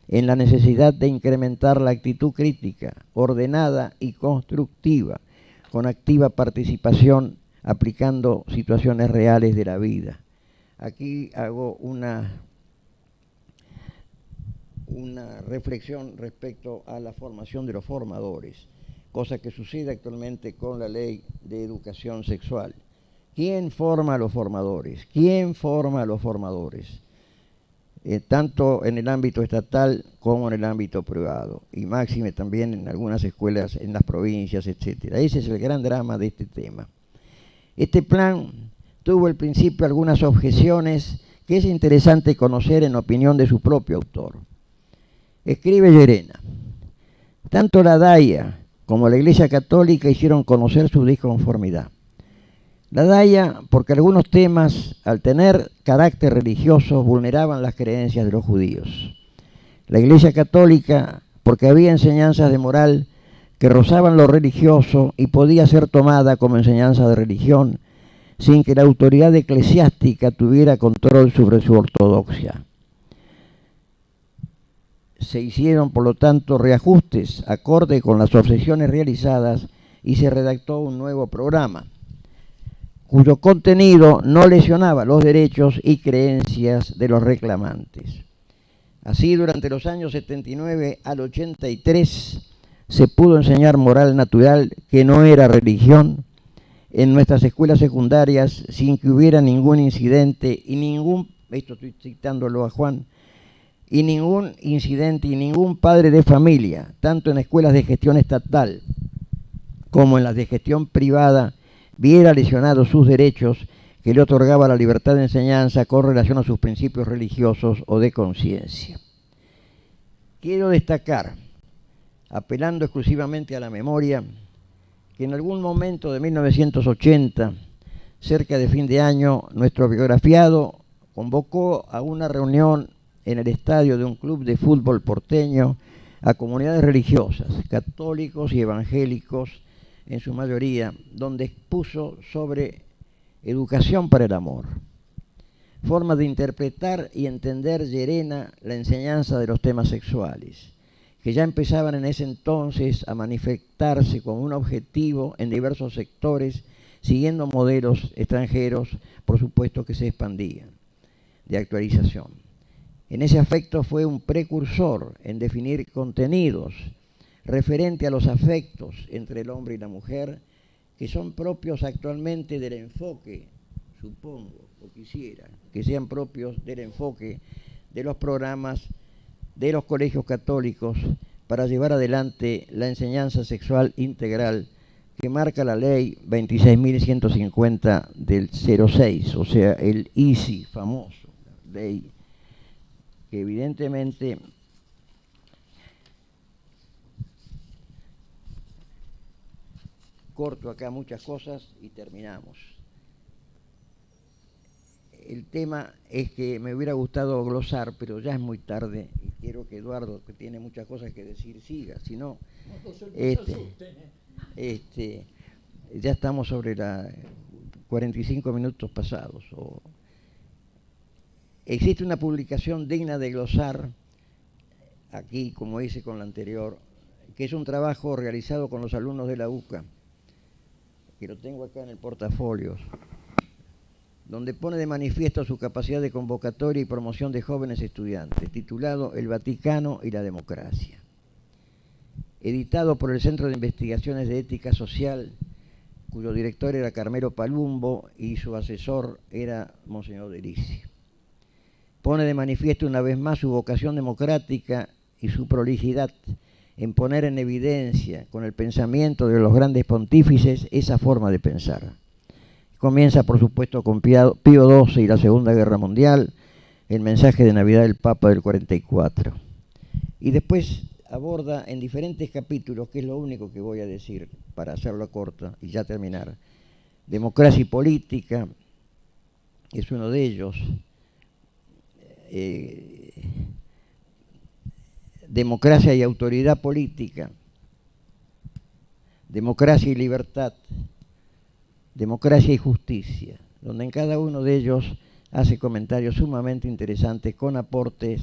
en la necesidad de incrementar la actitud crítica, ordenada y constructiva, con activa participación, aplicando situaciones reales de la vida. Aquí hago una reflexión respecto a la formación de los formadores, cosa que sucede actualmente con la ley de educación sexual. ¿Quién forma a los formadores? ¿Quién forma a los formadores? Tanto en el ámbito estatal como en el ámbito privado, y máxime también en algunas escuelas en las provincias, etcétera. Ese es el gran drama de este tema. Este plan tuvo al principio algunas objeciones que es interesante conocer en opinión de su propio autor. Escribe Llerena: tanto la DAIA como la Iglesia Católica hicieron conocer su disconformidad. La DAIA porque algunos temas, al tener carácter religioso, vulneraban las creencias de los judíos. La Iglesia Católica porque había enseñanzas de moral que rozaban lo religioso y podía ser tomada como enseñanza de religión sin que la autoridad eclesiástica tuviera control sobre su ortodoxia. Se hicieron, por lo tanto, reajustes acorde con las obsesiones realizadas y se redactó un nuevo programa, cuyo contenido no lesionaba los derechos y creencias de los reclamantes. Así, durante los años 79 al 83, se pudo enseñar moral natural, que no era religión, en nuestras escuelas secundarias, sin que hubiera ningún incidente y esto estoy citándolo a Juan, y ningún incidente y ningún padre de familia, tanto en escuelas de gestión estatal como en las de gestión privada, viera lesionados sus derechos que le otorgaba la libertad de enseñanza con relación a sus principios religiosos o de conciencia. Quiero destacar, apelando exclusivamente a la memoria, que en algún momento de 1980, cerca de fin de año, nuestro biografiado convocó a una reunión en el estadio de un club de fútbol porteño a comunidades religiosas, católicos y evangélicos en su mayoría, donde expuso sobre educación para el amor, forma de interpretar y entender Llerena la enseñanza de los temas sexuales, que ya empezaban en ese entonces a manifestarse como un objetivo en diversos sectores, siguiendo modelos extranjeros, por supuesto, que se expandían, de actualización. En ese aspecto fue un precursor en definir contenidos referente a los afectos entre el hombre y la mujer, que son propios actualmente del enfoque, supongo, o quisiera, que sean propios del enfoque de los programas de los colegios católicos para llevar adelante la enseñanza sexual integral que marca la ley 26.150 del 06, o sea, el ISI famoso, ley que evidentemente corto acá muchas cosas y terminamos. El tema es que me hubiera gustado glosar, pero ya es muy tarde y quiero que Eduardo, que tiene muchas cosas que decir, siga. Si no, ya estamos sobre la 45 minutos pasados. Existe una publicación digna de glosar, aquí como hice con la anterior, que es un trabajo realizado con los alumnos de la UCA, que lo tengo acá en el portafolio, donde pone de manifiesto su capacidad de convocatoria y promoción de jóvenes estudiantes, titulado El Vaticano y la Democracia, editado por el Centro de Investigaciones de Ética Social, cuyo director era Carmelo Palumbo y su asesor era Monseñor Derisi. Pone de manifiesto una vez más su vocación democrática y su prolijidad en poner en evidencia con el pensamiento de los grandes pontífices esa forma de pensar. Comienza, por supuesto, con Pío XII y la Segunda Guerra Mundial, el mensaje de Navidad del Papa del 44. Y después aborda en diferentes capítulos, que es lo único que voy a decir para hacerlo corta y ya terminar, democracia y política, es uno de ellos, democracia y autoridad política, Democracia y Libertad, Democracia y Justicia, donde en cada uno de ellos hace comentarios sumamente interesantes con aportes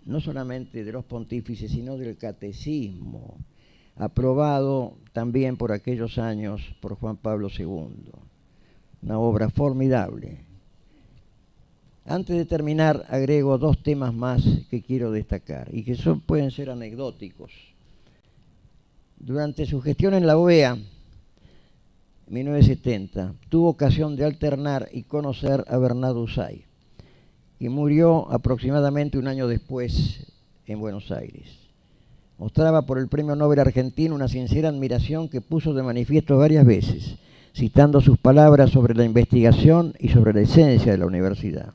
no solamente de los pontífices, sino del catecismo, aprobado también por aquellos años por Juan Pablo II. Una obra formidable. Antes de terminar, agrego dos temas más que quiero destacar y que pueden ser anecdóticos. Durante su gestión en la OEA, en 1970, tuvo ocasión de alternar y conocer a Bernardo Uzay, que murió aproximadamente un año después en Buenos Aires. Mostraba por el Premio Nobel argentino una sincera admiración que puso de manifiesto varias veces, citando sus palabras sobre la investigación y sobre la esencia de la universidad.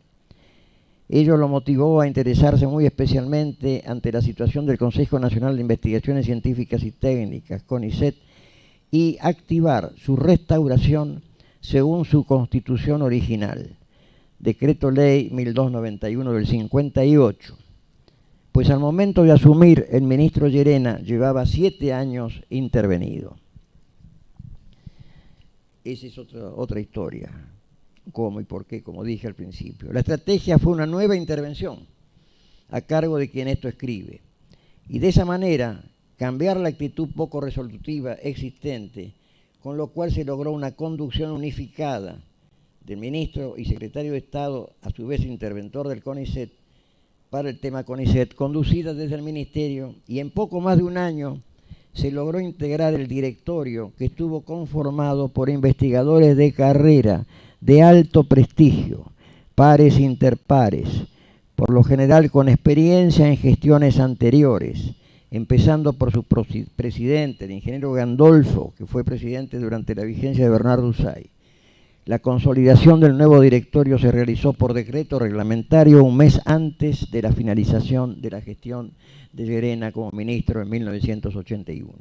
Ello lo motivó a interesarse muy especialmente ante la situación del Consejo Nacional de Investigaciones Científicas y Técnicas, CONICET, y activar su restauración según su constitución original, Decreto Ley 1291 del 58, pues al momento de asumir el ministro Llerena llevaba 7 años intervenido. Esa es otra historia, cómo y por qué, como dije al principio. La estrategia fue una nueva intervención a cargo de quien esto escribe, y de esa manera cambiar la actitud poco resolutiva existente, con lo cual se logró una conducción unificada del ministro y secretario de Estado, a su vez interventor del CONICET, para el tema CONICET, conducida desde el ministerio, y en poco más de un año se logró integrar el directorio, que estuvo conformado por investigadores de carrera de alto prestigio, pares e interpares, por lo general con experiencia en gestiones anteriores, empezando por su presidente, el ingeniero Gandolfo, que fue presidente durante la vigencia de Bernardo Uzay. La consolidación del nuevo directorio se realizó por decreto reglamentario un mes antes de la finalización de la gestión de Llerena como ministro en 1981.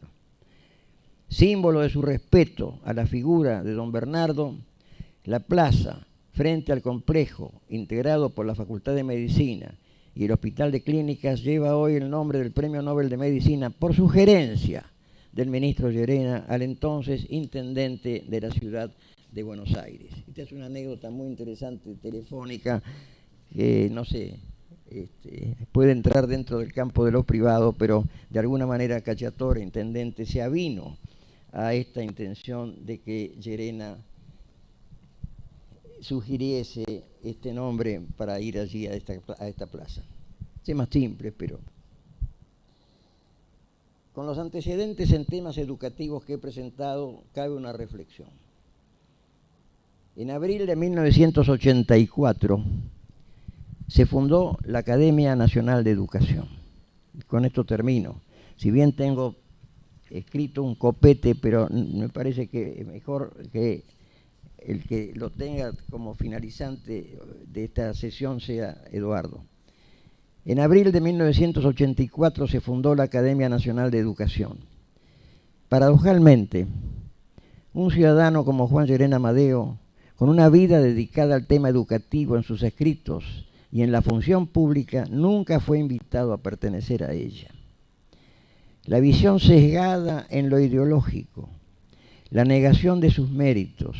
Símbolo de su respeto a la figura de don Bernardo, la plaza frente al complejo integrado por la Facultad de Medicina y el Hospital de Clínicas lleva hoy el nombre del Premio Nobel de Medicina por sugerencia del ministro Llerena al entonces intendente de la ciudad de Buenos Aires. Esta es una anécdota muy interesante, telefónica, que no sé, puede entrar dentro del campo de lo privado, pero de alguna manera Cacciatore, intendente, se avino a esta intención de que Llerena sugiriese este nombre para ir allí a esta plaza. Temas simples, pero con los antecedentes en temas educativos que he presentado, cabe una reflexión. En abril de 1984 se fundó la Academia Nacional de Educación. Con esto termino. Si bien tengo escrito un copete, pero me parece que mejor que el que lo tenga como finalizante de esta sesión sea Eduardo. En abril de 1984 se fundó la Academia Nacional de Educación. Paradojalmente, un ciudadano como Juan Llerena Amadeo, con una vida dedicada al tema educativo en sus escritos y en la función pública, nunca fue invitado a pertenecer a ella. La visión sesgada en lo ideológico, la negación de sus méritos,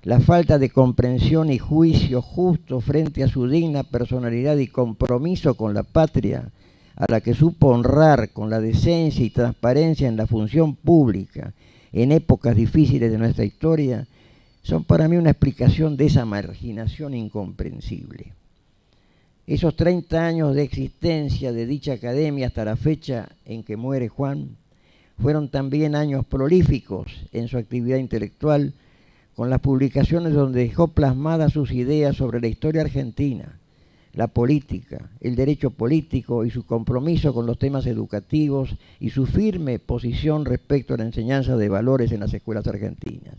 la falta de comprensión y juicio justo frente a su digna personalidad y compromiso con la patria, a la que supo honrar con la decencia y transparencia en la función pública en épocas difíciles de nuestra historia, son para mí una explicación de esa marginación incomprensible. Esos 30 años de existencia de dicha academia hasta la fecha en que muere Juan fueron también años prolíficos en su actividad intelectual, con las publicaciones donde dejó plasmadas sus ideas sobre la historia argentina, la política, el derecho político y su compromiso con los temas educativos y su firme posición respecto a la enseñanza de valores en las escuelas argentinas.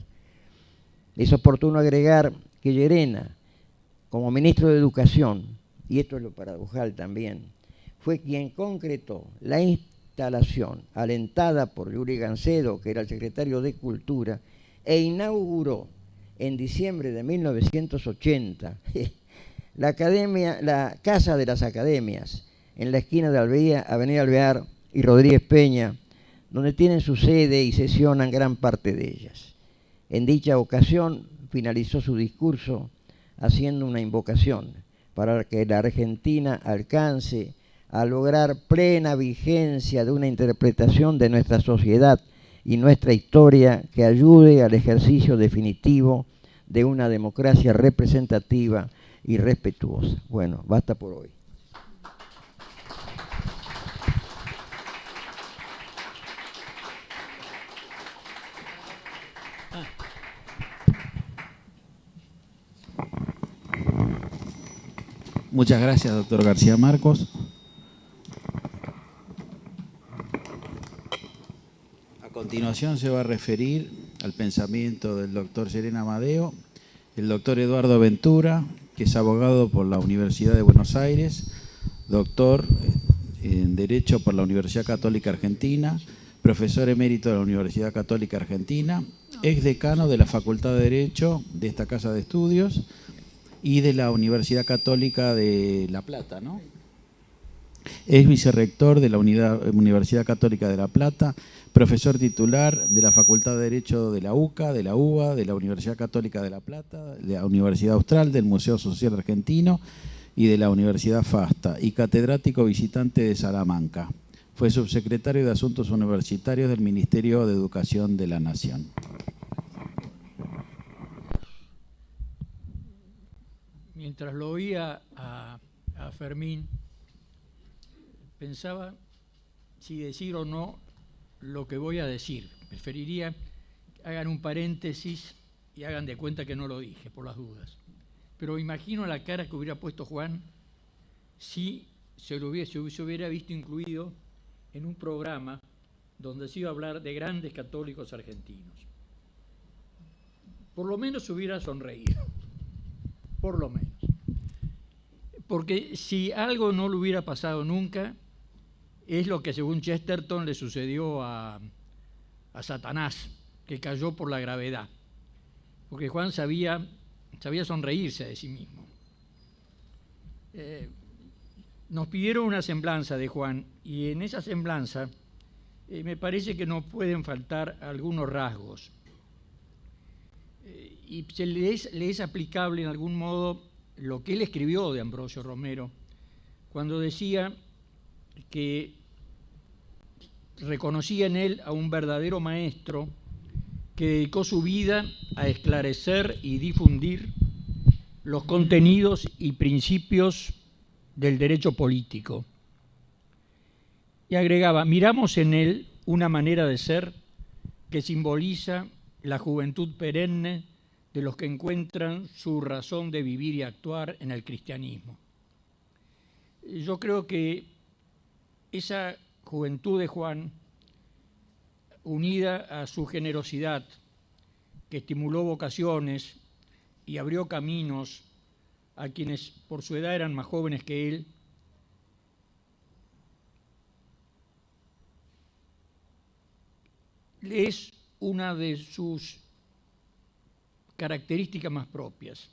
Es oportuno agregar que Llerena, como ministro de Educación, y esto es lo paradojal también, fue quien concretó la instalación alentada por Yuri Gancedo, que era el secretario de Cultura, e inauguró en diciembre de 1980 la Casa de las Academias, en la esquina de Avenida Alvear y Rodríguez Peña, donde tienen su sede y sesionan gran parte de ellas. En dicha ocasión finalizó su discurso haciendo una invocación para que la Argentina alcance a lograr plena vigencia de una interpretación de nuestra sociedad y nuestra historia que ayude al ejercicio definitivo de una democracia representativa y respetuosa. Bueno, basta por hoy. Muchas gracias, doctor García Marcos. A continuación se va a referir al pensamiento del doctor Serena Amadeo, el doctor Eduardo Ventura, que es abogado por la Universidad de Buenos Aires, doctor en Derecho por la Universidad Católica Argentina, profesor emérito de la Universidad Católica Argentina, ex decano de la Facultad de Derecho de esta Casa de Estudios y de la Universidad Católica de La Plata, ¿no? Es vicerrector de la Universidad Católica de La Plata, profesor titular de la Facultad de Derecho de la UCA, de la UBA, de la Universidad Católica de La Plata, de la Universidad Austral, del Museo Social Argentino y de la Universidad FASTA, y catedrático visitante de Salamanca. Fue subsecretario de Asuntos Universitarios del Ministerio de Educación de la Nación. Mientras lo oía a Fermín, pensaba si decir o no lo que voy a decir. Preferiría que hagan un paréntesis y hagan de cuenta que no lo dije, por las dudas. Pero imagino la cara que hubiera puesto Juan si se hubiera visto incluido en un programa donde se iba a hablar de grandes católicos argentinos. Por lo menos se hubiera sonreído. Por lo menos. Porque si algo no le hubiera pasado nunca, es lo que según Chesterton le sucedió a Satanás, que cayó por la gravedad. Porque Juan sabía sonreírse de sí mismo. Nos pidieron una semblanza de Juan, y en esa semblanza me parece que no pueden faltar algunos rasgos. Y le es aplicable en algún modo lo que él escribió de Ambrosio Romero, cuando decía que reconocía en él a un verdadero maestro que dedicó su vida a esclarecer y difundir los contenidos y principios del derecho político. Y agregaba, miramos en él una manera de ser que simboliza la juventud perenne de los que encuentran su razón de vivir y actuar en el cristianismo. Yo creo que esa juventud de Juan, unida a su generosidad, que estimuló vocaciones y abrió caminos a quienes por su edad eran más jóvenes que él, es una de sus características más propias.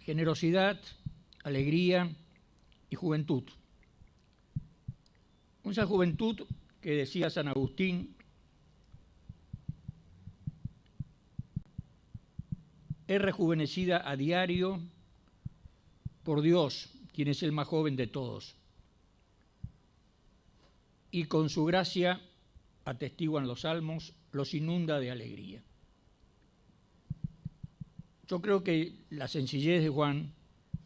Generosidad, alegría y juventud. Esa juventud que decía San Agustín es rejuvenecida a diario por Dios, quien es el más joven de todos, y con su gracia, atestiguan los salmos, los inunda de alegría. Yo creo que la sencillez de Juan,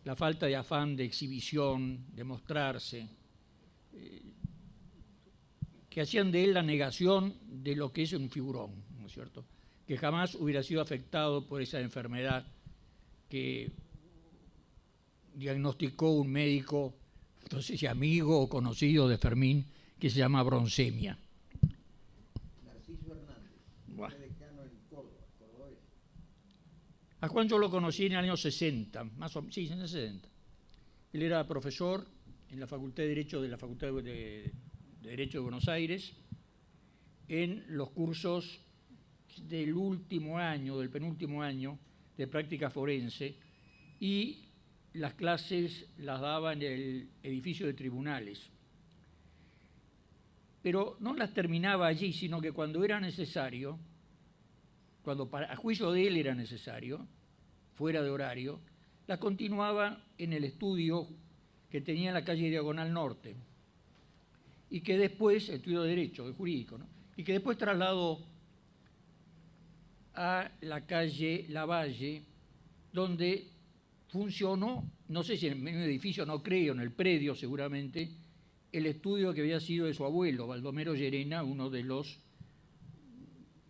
la falta de afán de exhibición, de mostrarse, que hacían de él la negación de lo que es un figurón, ¿no es cierto?, que jamás hubiera sido afectado por esa enfermedad que diagnosticó un médico, no sé si amigo o conocido de Fermín, que se llama bronceemia. Narciso Hernández, decano en Córdoba, cordobés. A Juan yo lo conocí en el año 60, sí, en el 60. Él era profesor en la Facultad de Derecho de la Facultad de Derecho de Buenos Aires, en los cursos del último año, del penúltimo año de práctica forense, y las clases las daba en el edificio de tribunales. pero no las terminaba allí, sino que cuando era necesario, cuando a juicio de él era necesario, fuera de horario, las continuaba en el estudio que tenía en la calle Diagonal Norte, y que después, estudio de Derecho, de Jurídico, ¿no? Y que después trasladó a la calle Lavalle, donde funcionó, no sé si en un edificio, no creo, en el predio seguramente, el estudio que había sido de su abuelo, Baldomero Llerena, uno de los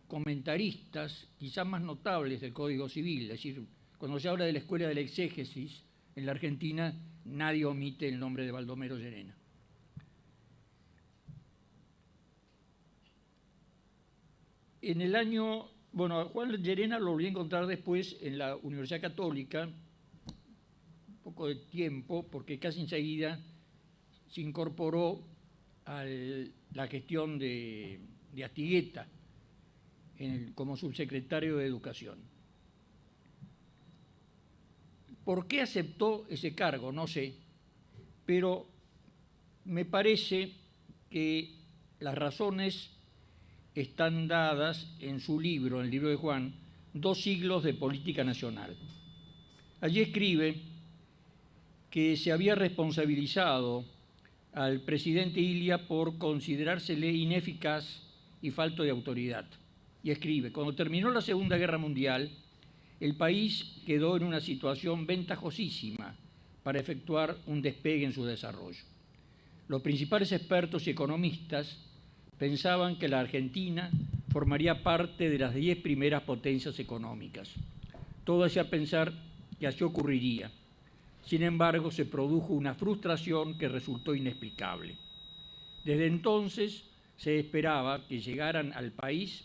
comentaristas quizás más notables del Código Civil. Es decir, cuando se habla de la Escuela de la Exégesis en la Argentina, nadie omite el nombre de Baldomero Llerena. En el año, bueno, Juan Llerena lo volví a encontrar después en la Universidad Católica, un poco de tiempo, porque casi enseguida se incorporó a la gestión de Astigueta como subsecretario de Educación. ¿Por qué aceptó ese cargo? No sé, pero me parece que las razones están dadas en su libro, en el libro de Juan, 2 siglos de política nacional. Allí escribe que se había responsabilizado al presidente Ilia por considerársele ineficaz y falto de autoridad. Y escribe, cuando terminó la Segunda Guerra Mundial, el país quedó en una situación ventajosísima para efectuar un despegue en su desarrollo. Los principales expertos y economistas pensaban que la Argentina formaría parte de las 10 primeras potencias económicas. Todo hacía pensar que así ocurriría. Sin embargo, se produjo una frustración que resultó inexplicable. Desde entonces se esperaba que llegaran al país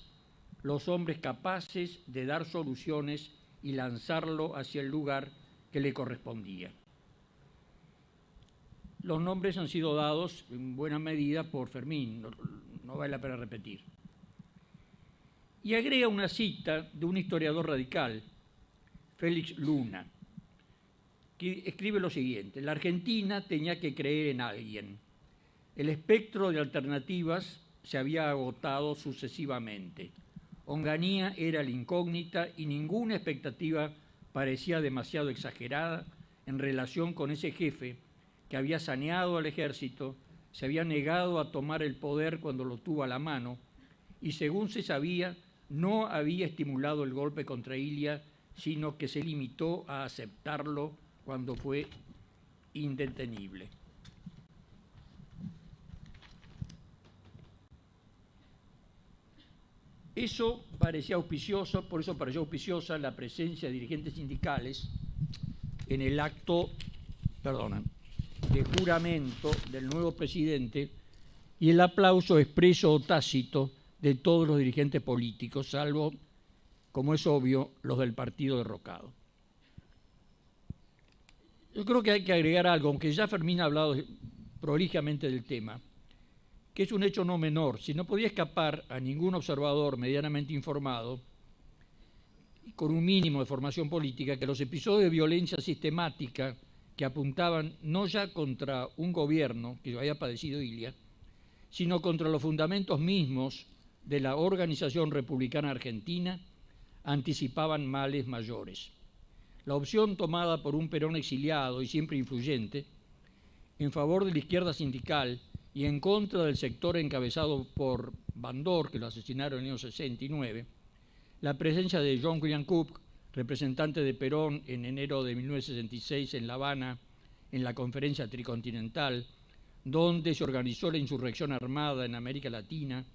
los hombres capaces de dar soluciones y lanzarlo hacia el lugar que le correspondía. Los nombres han sido dados en buena medida por Fermín, no vale la pena repetir. Y agrega una cita de un historiador radical, Félix Luna, que escribe lo siguiente: la Argentina tenía que creer en alguien. El espectro de alternativas se había agotado sucesivamente. Onganía era la incógnita y ninguna expectativa parecía demasiado exagerada en relación con ese jefe que había saneado al ejército, se había negado a tomar el poder cuando lo tuvo a la mano y, según se sabía, no había estimulado el golpe contra Ilia, sino que se limitó a aceptarlo cuando fue indetenible. Eso parecía auspicioso, por eso pareció auspiciosa la presencia de dirigentes sindicales en el acto, de juramento del nuevo presidente y el aplauso expreso o tácito de todos los dirigentes políticos, salvo, como es obvio, los del partido derrocado. Yo creo que hay que agregar algo, aunque ya Fermín ha hablado prolijamente del tema, que es un hecho no menor. Si no podía escapar a ningún observador medianamente informado y con un mínimo de formación política que los episodios de violencia sistemática que apuntaban no ya contra un gobierno que había padecido Ilia, sino contra los fundamentos mismos de la organización republicana argentina, anticipaban males mayores. La opción tomada por un Perón exiliado y siempre influyente, en favor de la izquierda sindical y en contra del sector encabezado por Bandor, que lo asesinaron en el año 69, la presencia de John William Cook, representante de Perón en enero de 1966 en La Habana, en la Conferencia Tricontinental, donde se organizó la insurrección armada en América Latina,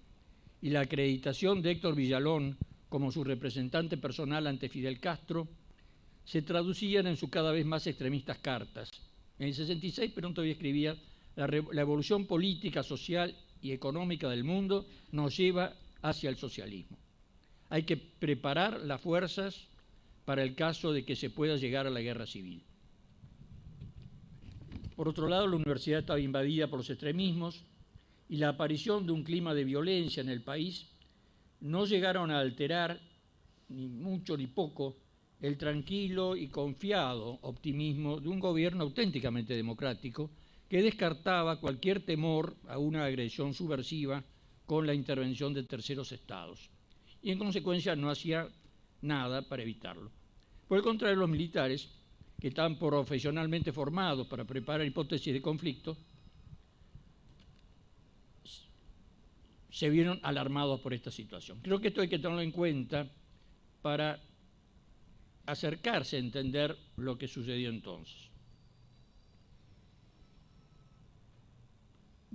y la acreditación de Héctor Villalón como su representante personal ante Fidel Castro, se traducían en sus cada vez más extremistas cartas. En el 66 Perón todavía escribía: la evolución política, social y económica del mundo nos lleva hacia el socialismo. Hay que preparar las fuerzas para el caso de que se pueda llegar a la guerra civil. Por otro lado, la universidad estaba invadida por los extremismos y la aparición de un clima de violencia en el país no llegaron a alterar, ni mucho ni poco, el tranquilo y confiado optimismo de un gobierno auténticamente democrático que descartaba cualquier temor a una agresión subversiva con la intervención de terceros estados y en consecuencia no hacía nada para evitarlo. Por el contrario, los militares, que estaban profesionalmente formados para preparar hipótesis de conflicto, se vieron alarmados por esta situación. Creo que esto hay que tenerlo en cuenta para acercarse a entender lo que sucedió entonces.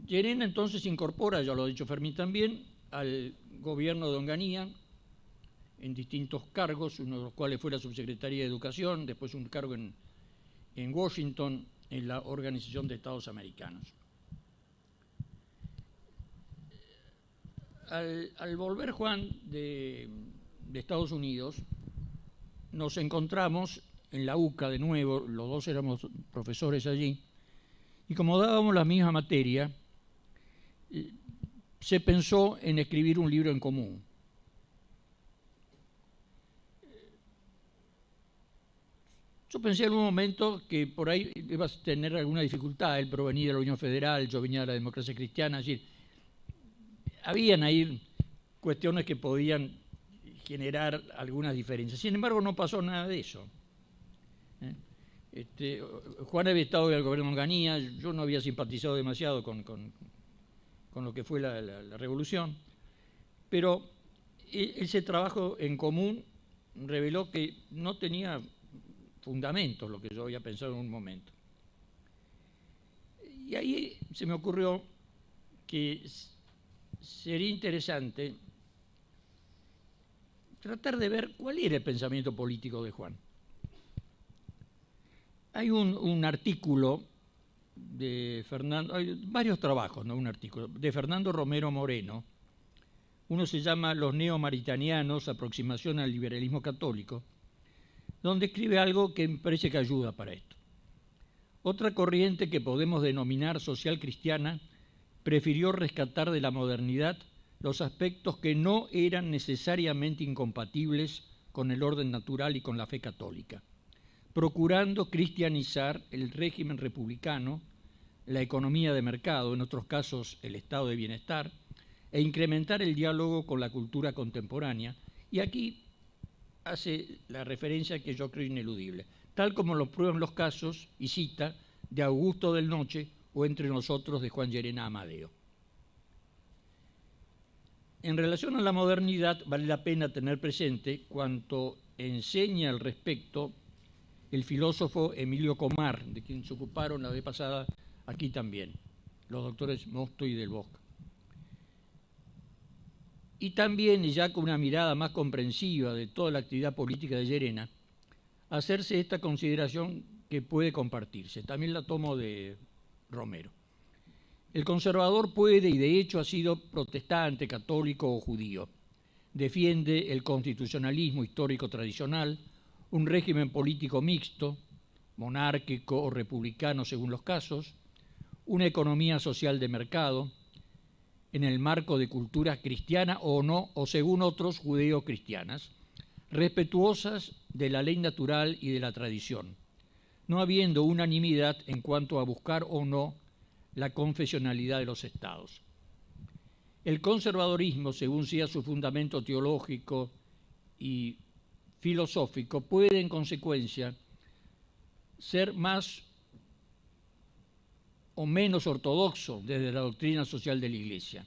Llerena entonces se incorpora, ya lo ha dicho Fermín también, al gobierno de Onganía en distintos cargos, uno de los cuales fue la subsecretaría de Educación, después un cargo en Washington, en la Organización de Estados Americanos. Al volver Juan de Estados Unidos, nos encontramos en la UCA de nuevo, los dos éramos profesores allí, y como dábamos la misma materia, se pensó en escribir un libro en común. Yo pensé en un momento que por ahí ibas a tener alguna dificultad, él provenía de la Unión Federal, yo venía de la democracia cristiana, es decir, habían ahí cuestiones que podían generar algunas diferencias. Sin embargo, no pasó nada de eso. Juan había estado en el gobierno de Onganía, yo no había simpatizado demasiado con lo que fue la revolución, pero ese trabajo en común reveló que no tenía fundamentos lo que yo había pensado en un momento. Y ahí se me ocurrió que sería interesante tratar de ver cuál era el pensamiento político de Juan. Hay un artículo de Fernando, hay varios trabajos, no un artículo, de Fernando Romero Moreno. Uno se llama Los neomaritanianos, aproximación al liberalismo católico, donde escribe algo que me parece que ayuda para esto. Otra corriente que podemos denominar social cristiana prefirió rescatar de la modernidad los aspectos que no eran necesariamente incompatibles con el orden natural y con la fe católica, procurando cristianizar el régimen republicano, la economía de mercado, en otros casos el estado de bienestar, e incrementar el diálogo con la cultura contemporánea. Y aquí hace la referencia que yo creo ineludible, tal como lo prueban los casos, y cita, de Augusto del Noche o Entre nosotros de Juan Llerena Amadeo. En relación a la modernidad, vale la pena tener presente cuanto enseña al respecto el filósofo Emilio Comar, de quien se ocuparon la vez pasada aquí también, los doctores Mosto y Del Bosque. Y también, y ya con una mirada más comprensiva de toda la actividad política de Llerena, hacerse esta consideración que puede compartirse. También la tomo de Romero. El conservador puede, y de hecho ha sido protestante, católico o judío. Defiende el constitucionalismo histórico tradicional, un régimen político mixto, monárquico o republicano según los casos, una economía social de mercado, en el marco de cultura cristiana o no, o según otros judeo-cristianas, respetuosas de la ley natural y de la tradición, no habiendo unanimidad en cuanto a buscar o no la confesionalidad de los estados. El conservadorismo, según sea su fundamento teológico y filosófico, puede en consecuencia ser más o menos ortodoxo desde la doctrina social de la Iglesia.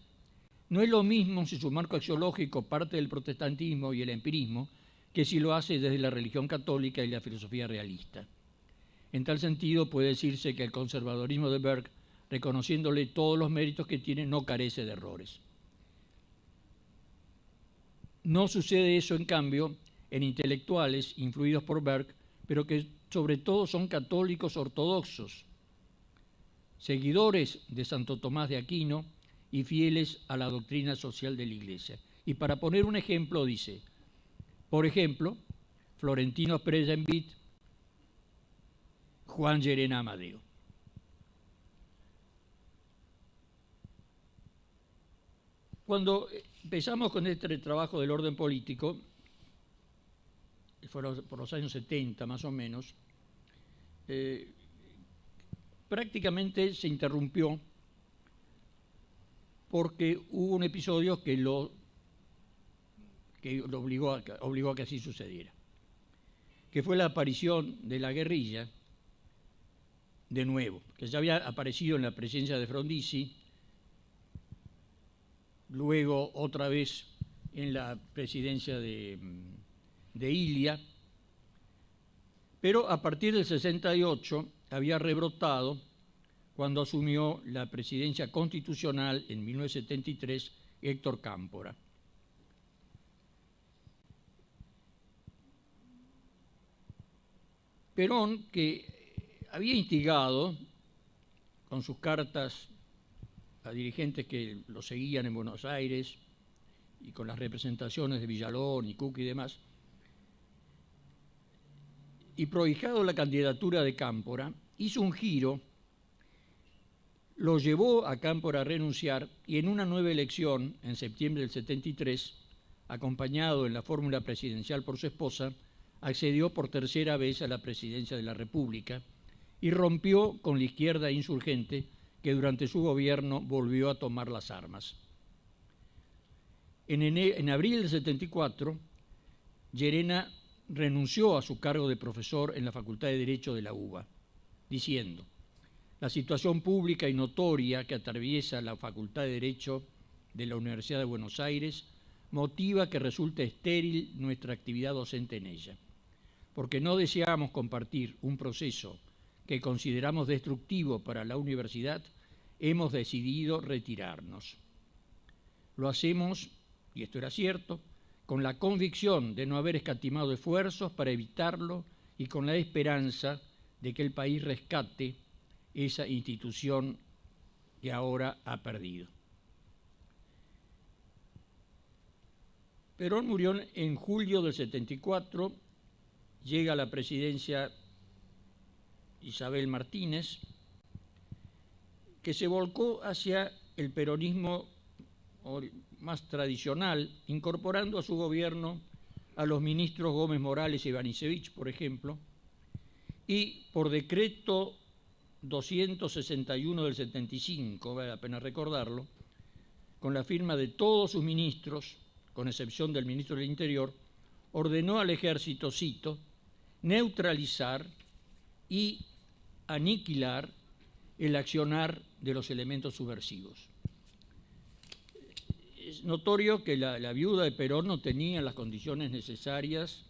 No es lo mismo si su marco axiológico parte del protestantismo y el empirismo que si lo hace desde la religión católica y la filosofía realista. En tal sentido, puede decirse que el conservadorismo de Burke, reconociéndole todos los méritos que tiene, no carece de errores. No sucede eso, en cambio, en intelectuales influidos por Burke, pero que sobre todo son católicos ortodoxos, seguidores de Santo Tomás de Aquino y fieles a la doctrina social de la Iglesia. Y para poner un ejemplo, dice, por ejemplo, Florentino Pérez Envid, Juan Llerena Amadeo. Cuando empezamos con este trabajo del orden político, fueron por los años 70 más o menos, prácticamente se interrumpió porque hubo un episodio que lo obligó a que así sucediera, que fue la aparición de la guerrilla de nuevo, que ya había aparecido en la presidencia de Frondizi, luego otra vez en la presidencia de Ilia, pero a partir del 68 había rebrotado cuando asumió la presidencia constitucional en 1973 Héctor Cámpora. Perón, que había instigado con sus cartas a dirigentes que lo seguían en Buenos Aires y con las representaciones de Villalón y Cook y demás, y prohijado la candidatura de Cámpora, hizo un giro, lo llevó a Cámpora a renunciar y en una nueva elección, en septiembre del 73, acompañado en la fórmula presidencial por su esposa, accedió por tercera vez a la presidencia de la República y rompió con la izquierda insurgente que durante su gobierno volvió a tomar las armas. En abril del 74, Llerena renunció a su cargo de profesor en la Facultad de Derecho de la UBA, diciendo: la situación pública y notoria que atraviesa la Facultad de Derecho de la Universidad de Buenos Aires motiva que resulte estéril nuestra actividad docente en ella. Porque no deseamos compartir un proceso que consideramos destructivo para la universidad, hemos decidido retirarnos. Lo hacemos, y esto era cierto, con la convicción de no haber escatimado esfuerzos para evitarlo y con la esperanza de que el país rescate esa institución que ahora ha perdido. Perón murió en julio del 74, llega a la presidencia Isabel Martínez, que se volcó hacia el peronismo más tradicional, incorporando a su gobierno a los ministros Gómez Morales y Ivanišević, por ejemplo, y por decreto 261 del 75, vale la pena recordarlo, con la firma de todos sus ministros, con excepción del ministro del Interior, ordenó al ejército, cito, neutralizar y aniquilar el accionar de los elementos subversivos. Es notorio que la viuda de Perón no tenía las condiciones necesarias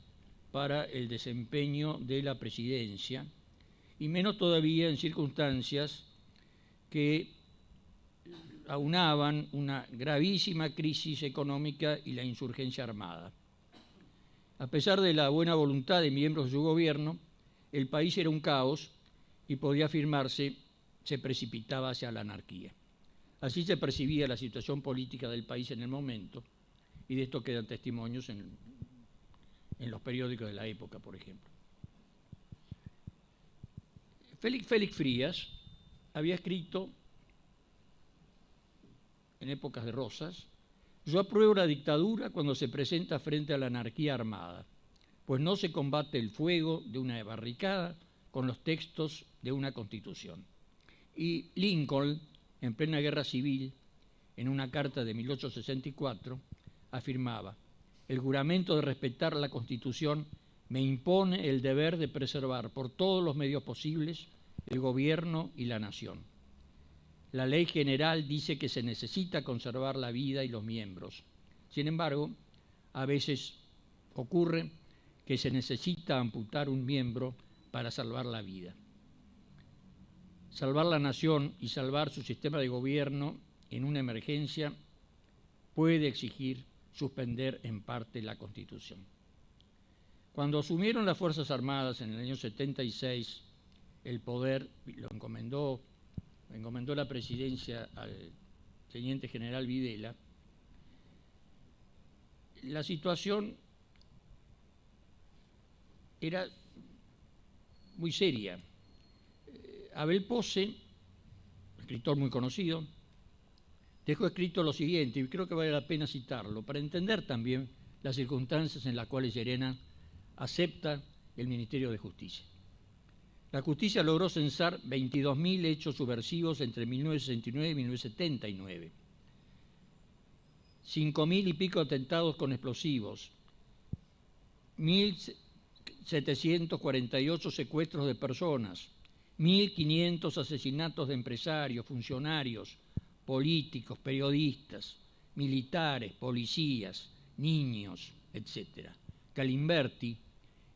para el desempeño de la presidencia, y menos todavía en circunstancias que aunaban una gravísima crisis económica y la insurgencia armada. A pesar de la buena voluntad de miembros de su gobierno, el país era un caos y podía afirmarse se precipitaba hacia la anarquía. Así se percibía la situación política del país en el momento, y de esto quedan testimonios en los periódicos de la época, por ejemplo. Félix Frías había escrito, en épocas de Rosas: yo apruebo la dictadura cuando se presenta frente a la anarquía armada, pues no se combate el fuego de una barricada con los textos de una constitución. Y Lincoln, en plena guerra civil, en una carta de 1864, afirmaba: el juramento de respetar la Constitución me impone el deber de preservar por todos los medios posibles el gobierno y la nación. La ley general dice que se necesita conservar la vida y los miembros. Sin embargo, a veces ocurre que se necesita amputar un miembro para salvar la vida. Salvar la nación y salvar su sistema de gobierno en una emergencia puede exigir suspender en parte la Constitución. Cuando asumieron las Fuerzas Armadas en el año 76 el poder, lo encomendó la presidencia al teniente general Videla, la situación era muy seria. Abel Pose, escritor muy conocido, dejó escrito lo siguiente, y creo que vale la pena citarlo, para entender también las circunstancias en las cuales Llerena acepta el Ministerio de Justicia. La justicia logró censar 22.000 hechos subversivos entre 1969 y 1979. 5.000 y pico atentados con explosivos, 1.748 secuestros de personas, 1.500 asesinatos de empresarios, funcionarios, políticos, periodistas, militares, policías, niños, etc. Galimberti,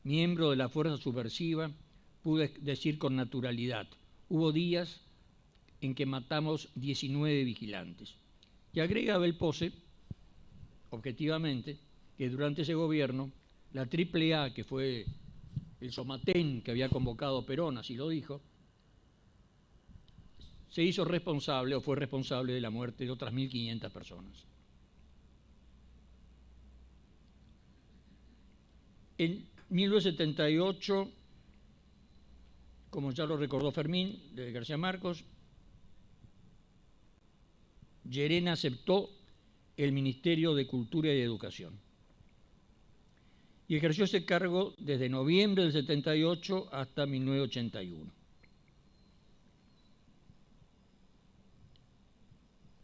miembro de la fuerza subversiva, pudo decir con naturalidad: hubo días en que matamos 19 vigilantes. Y agrega Abel Pose, objetivamente, que durante ese gobierno la AAA, que fue el somatén que había convocado Perón, así lo dijo, se hizo responsable o fue responsable de la muerte de otras 1.500 personas. En 1978, como ya lo recordó Fermín, de García Marcos, Llerena aceptó el Ministerio de Cultura y Educación y ejerció ese cargo desde noviembre del 78 hasta 1981.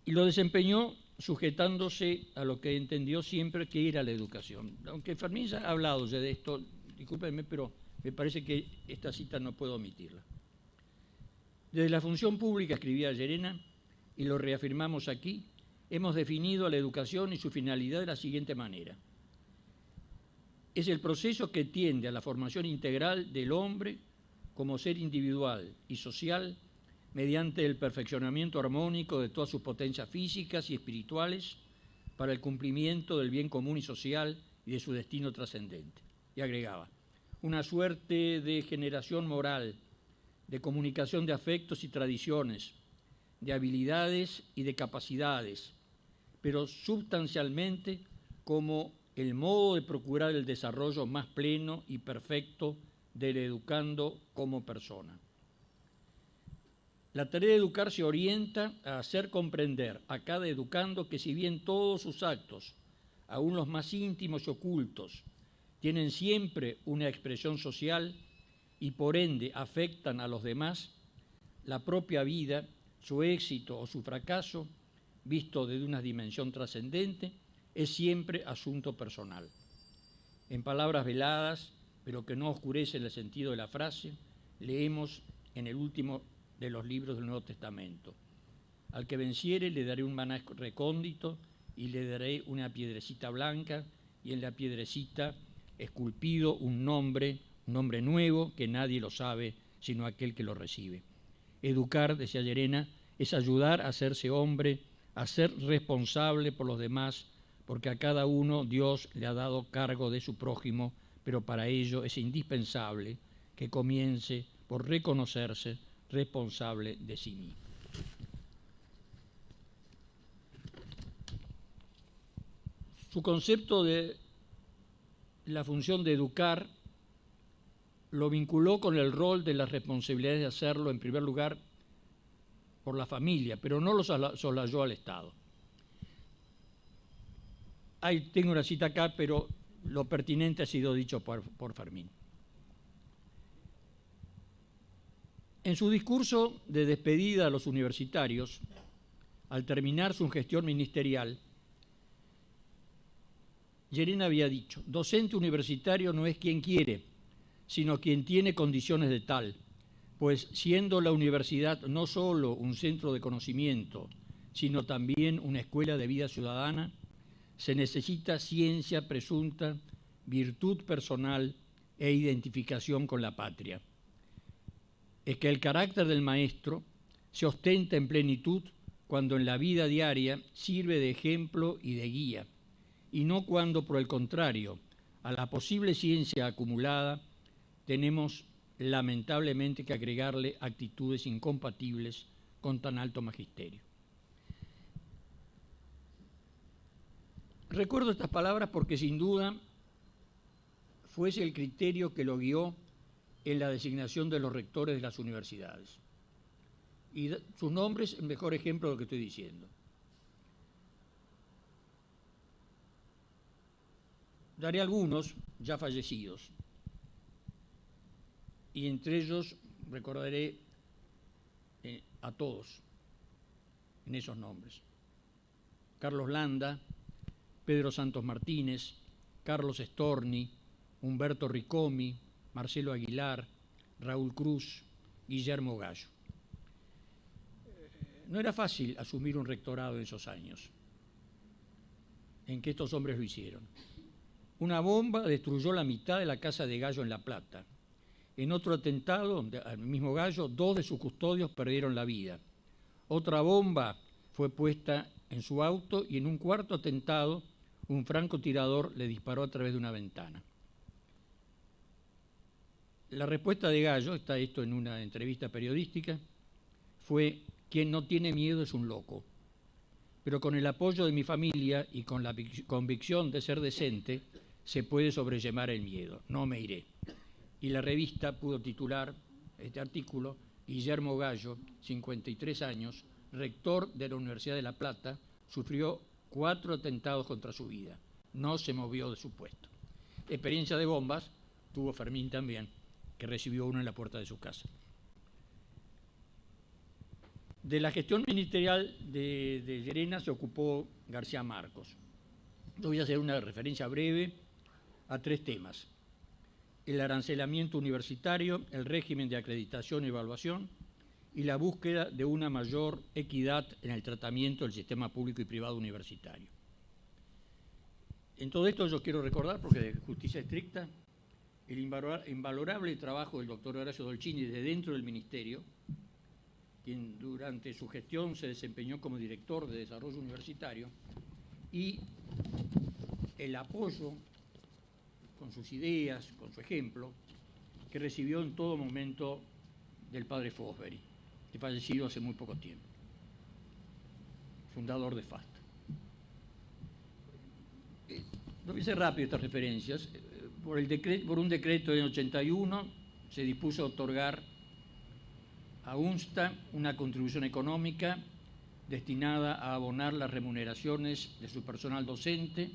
Y lo desempeñó sujetándose a lo que entendió siempre que era la educación. Aunque Fermín ya ha hablado ya de esto, discúlpenme, pero me parece que esta cita no puedo omitirla. Desde la función pública, escribía Llerena, y lo reafirmamos aquí, hemos definido a la educación y su finalidad de la siguiente manera: es el proceso que tiende a la formación integral del hombre como ser individual y social mediante el perfeccionamiento armónico de todas sus potencias físicas y espirituales para el cumplimiento del bien común y social y de su destino trascendente. Y agregaba: una suerte de generación moral, de comunicación de afectos y tradiciones, de habilidades y de capacidades, pero sustancialmente como el modo de procurar el desarrollo más pleno y perfecto del educando como persona. La tarea de educar se orienta a hacer comprender a cada educando que si bien todos sus actos, aun los más íntimos y ocultos, tienen siempre una expresión social y por ende afectan a los demás, la propia vida, su éxito o su fracaso, visto desde una dimensión trascendente, es siempre asunto personal. En palabras veladas, pero que no oscurecen el sentido de la frase, leemos en el último de los libros del Nuevo Testamento: al que venciere le daré un maná recóndito y le daré una piedrecita blanca, y en la piedrecita esculpido un nombre nuevo que nadie lo sabe sino aquel que lo recibe. Educar, decía Llerena, es ayudar a hacerse hombre, a ser responsable por los demás, porque a cada uno Dios le ha dado cargo de su prójimo, pero para ello es indispensable que comience por reconocerse responsable de sí mismo. Su concepto de la función de educar lo vinculó con el rol de las responsabilidades de hacerlo, en primer lugar, por la familia, pero no lo soslayó al Estado. Tengo una cita acá, pero lo pertinente ha sido dicho por Fermín. En su discurso de despedida a los universitarios, al terminar su gestión ministerial, Llerena había dicho: docente universitario no es quien quiere, sino quien tiene condiciones de tal, pues siendo la universidad no solo un centro de conocimiento, sino también una escuela de vida ciudadana, se necesita ciencia presunta, virtud personal e identificación con la patria. Es que el carácter del maestro se ostenta en plenitud cuando en la vida diaria sirve de ejemplo y de guía, y no cuando, por el contrario, a la posible ciencia acumulada tenemos lamentablemente que agregarle actitudes incompatibles con tan alto magisterio. Recuerdo estas palabras porque sin duda fue ese el criterio que lo guió en la designación de los rectores de las universidades. Y sus nombres, el mejor ejemplo de lo que estoy diciendo. Daré algunos ya fallecidos, y entre ellos recordaré a todos en esos nombres: Carlos Landa, Pedro Santos Martínez, Carlos Storni, Humberto Ricomi, Marcelo Aguilar, Raúl Cruz, Guillermo Gallo. No era fácil asumir un rectorado en esos años en que estos hombres lo hicieron. Una bomba destruyó la mitad de la casa de Gallo en La Plata. En otro atentado al mismo Gallo, 2 de sus custodios perdieron la vida. Otra bomba fue puesta en su auto y en un cuarto atentado un francotirador le disparó a través de una ventana. La respuesta de Gallo, está esto en una entrevista periodística, fue: quien no tiene miedo es un loco. Pero con el apoyo de mi familia y con la convicción de ser decente, se puede sobrellevar el miedo. No me iré. Y la revista pudo titular este artículo: Guillermo Gallo, 53 años, rector de la Universidad de La Plata, sufrió 4 atentados contra su vida. No se movió de su puesto. Experiencia de bombas tuvo Fermín también, que recibió uno en la puerta de su casa. De la gestión ministerial de Llerena se ocupó García Marcos. Yo voy a hacer una referencia breve a 3 temas: el arancelamiento universitario, el régimen de acreditación y evaluación y la búsqueda de una mayor equidad en el tratamiento del sistema público y privado universitario. En todo esto yo quiero recordar, porque de justicia estricta, el invalorable trabajo del doctor Horacio Dolcini desde dentro del Ministerio, quien durante su gestión se desempeñó como director de desarrollo universitario, y el apoyo con sus ideas, con su ejemplo, que recibió en todo momento del padre Fosbury, que fallecido hace muy poco tiempo, fundador de FAST. Voy a hacer rápido estas referencias. Por un decreto del 81 se dispuso otorgar a UNSTA una contribución económica destinada a abonar las remuneraciones de su personal docente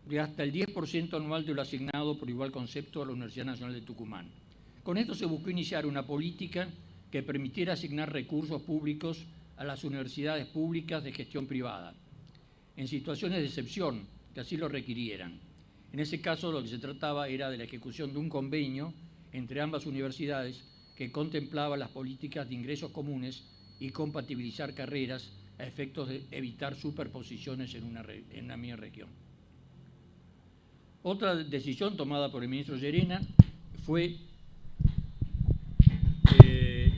de hasta el 10% anual de lo asignado por igual concepto a la Universidad Nacional de Tucumán. Con esto se buscó iniciar una política que permitiera asignar recursos públicos a las universidades públicas de gestión privada, en situaciones de excepción que así lo requirieran. En ese caso, lo que se trataba era de la ejecución de un convenio entre ambas universidades que contemplaba las políticas de ingresos comunes y compatibilizar carreras a efectos de evitar superposiciones en una misma región. Otra decisión tomada por el ministro Llerena fue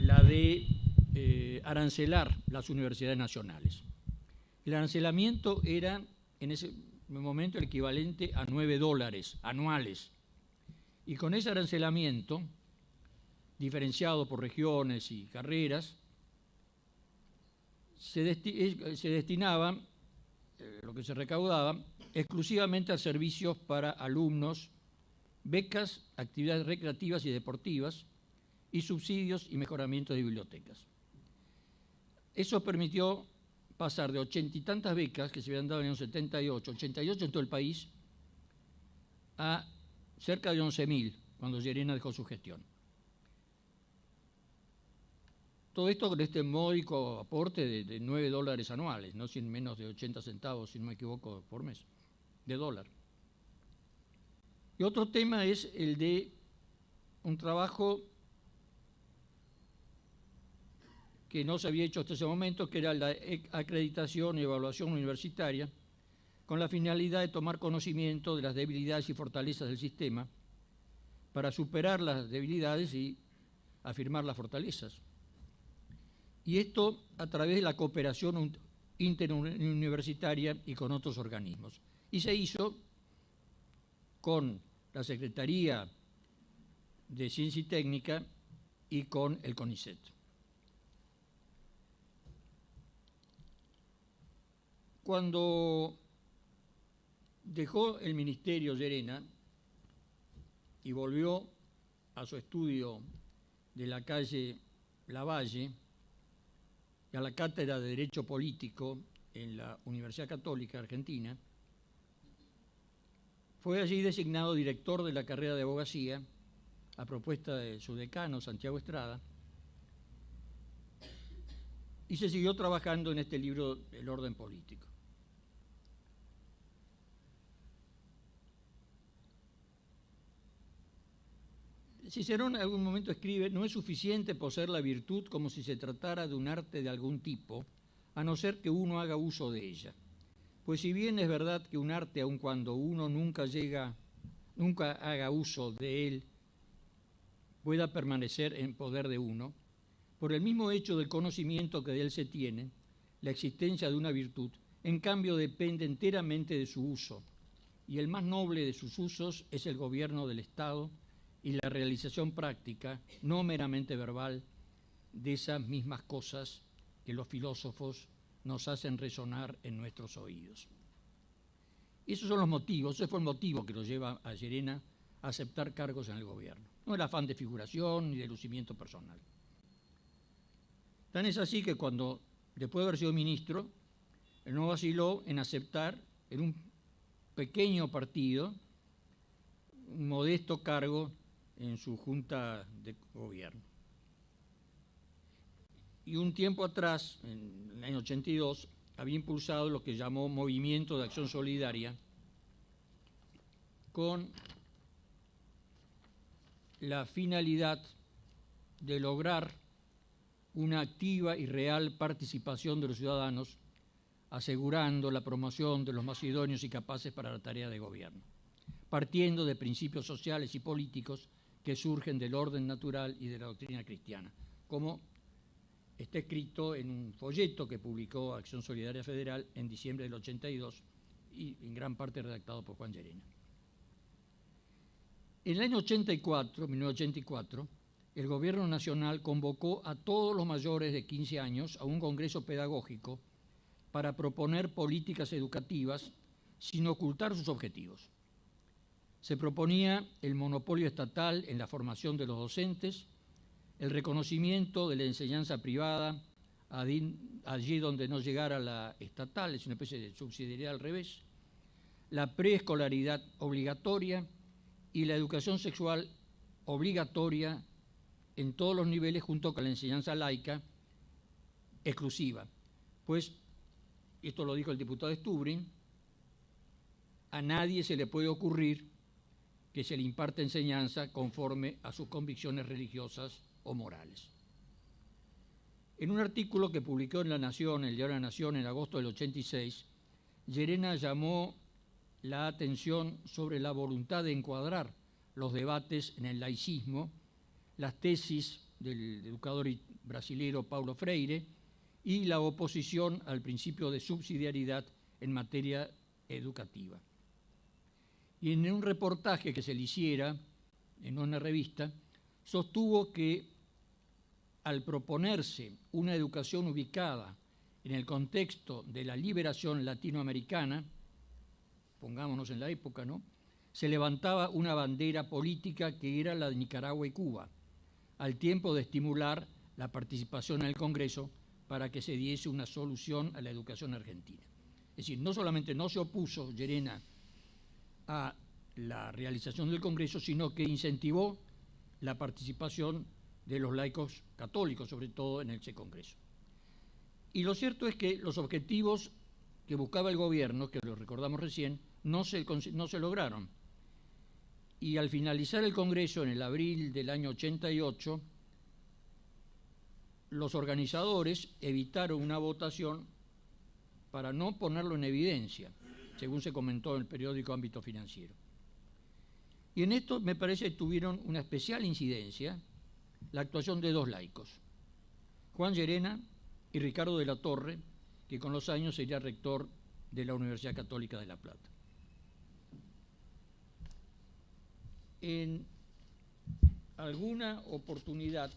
la de arancelar las universidades nacionales. El arancelamiento era en ese momento el equivalente a $9 anuales. Y con ese arancelamiento, diferenciado por regiones y carreras, se destinaba lo que se recaudaba exclusivamente a servicios para alumnos, becas, actividades recreativas y deportivas, y subsidios y mejoramiento de bibliotecas. Eso permitió pasar de 80 y tantas becas que se habían dado en el 78, 88 en todo el país, a cerca de 11.000 cuando Llerena dejó su gestión. Todo esto con este módico aporte de $9 anuales, no sin menos de 80 centavos, si no me equivoco, por mes, de dólar. Y otro tema es el de un trabajo que no se había hecho hasta ese momento, que era la acreditación y evaluación universitaria, con la finalidad de tomar conocimiento de las debilidades y fortalezas del sistema para superar las debilidades y afirmar las fortalezas. Y esto a través de la cooperación interuniversitaria y con otros organismos. Y se hizo con la Secretaría de Ciencia y Técnica y con el CONICET. Cuando dejó el ministerio Llerena y volvió a su estudio de la calle Lavalle y a la cátedra de Derecho Político en la Universidad Católica Argentina, fue allí designado director de la carrera de abogacía a propuesta de su decano, Santiago Estrada, y se siguió trabajando en este libro, El orden político. Cicerón en algún momento escribe: no es suficiente poseer la virtud como si se tratara de un arte de algún tipo, a no ser que uno haga uso de ella. Pues si bien es verdad que un arte, aun cuando uno nunca haga uso de él, pueda permanecer en poder de uno, por el mismo hecho del conocimiento que de él se tiene, la existencia de una virtud, en cambio, depende enteramente de su uso, y el más noble de sus usos es el gobierno del Estado y la realización práctica, no meramente verbal, de esas mismas cosas que los filósofos nos hacen resonar en nuestros oídos. Esos son los motivos, ese fue el motivo que lo lleva a Llerena a aceptar cargos en el gobierno. No el afán de figuración ni de lucimiento personal. Tan es así que cuando, después de haber sido ministro, él no vaciló en aceptar en un pequeño partido un modesto cargo en su junta de gobierno. Y un tiempo atrás, en el año 82, había impulsado lo que llamó Movimiento de Acción Solidaria, con la finalidad de lograr una activa y real participación de los ciudadanos, asegurando la promoción de los más idóneos y capaces para la tarea de gobierno, partiendo de principios sociales y políticos que surgen del orden natural y de la doctrina cristiana, como está escrito en un folleto que publicó Acción Solidaria Federal en diciembre del 82 y en gran parte redactado por Juan Llerena. En el año 1984, el Gobierno Nacional convocó a todos los mayores de 15 años a un congreso pedagógico para proponer políticas educativas sin ocultar sus objetivos. Se proponía el monopolio estatal en la formación de los docentes, el reconocimiento de la enseñanza privada allí donde no llegara la estatal, es una especie de subsidiariedad al revés, la preescolaridad obligatoria y la educación sexual obligatoria en todos los niveles, junto con la enseñanza laica exclusiva. Pues, esto lo dijo el diputado Stubrin, a nadie se le puede ocurrir que se le imparte enseñanza conforme a sus convicciones religiosas o morales. En un artículo que publicó en La Nación, el diario La Nación, en agosto del 86, Llerena llamó la atención sobre la voluntad de encuadrar los debates en el laicismo, las tesis del educador brasilero Paulo Freire y la oposición al principio de subsidiariedad en materia educativa. Y en un reportaje que se le hiciera en una revista, sostuvo que al proponerse una educación ubicada en el contexto de la liberación latinoamericana, pongámonos en la época, ¿no?, se levantaba una bandera política que era la de Nicaragua y Cuba, al tiempo de estimular la participación en el Congreso para que se diese una solución a la educación argentina. Es decir, no solamente no se opuso Llerena a la realización del Congreso, sino que incentivó la participación de los laicos católicos, sobre todo en ese Congreso. Y lo cierto es que los objetivos que buscaba el gobierno, que lo recordamos recién, no se lograron. Y al finalizar el Congreso en el abril del año 88, los organizadores evitaron una votación para no ponerlo en evidencia, según se comentó en el periódico Ámbito Financiero. Y en esto me parece que tuvieron una especial incidencia la actuación de dos laicos, Juan Llerena y Ricardo de la Torre, que con los años sería rector de la Universidad Católica de La Plata. En alguna oportunidad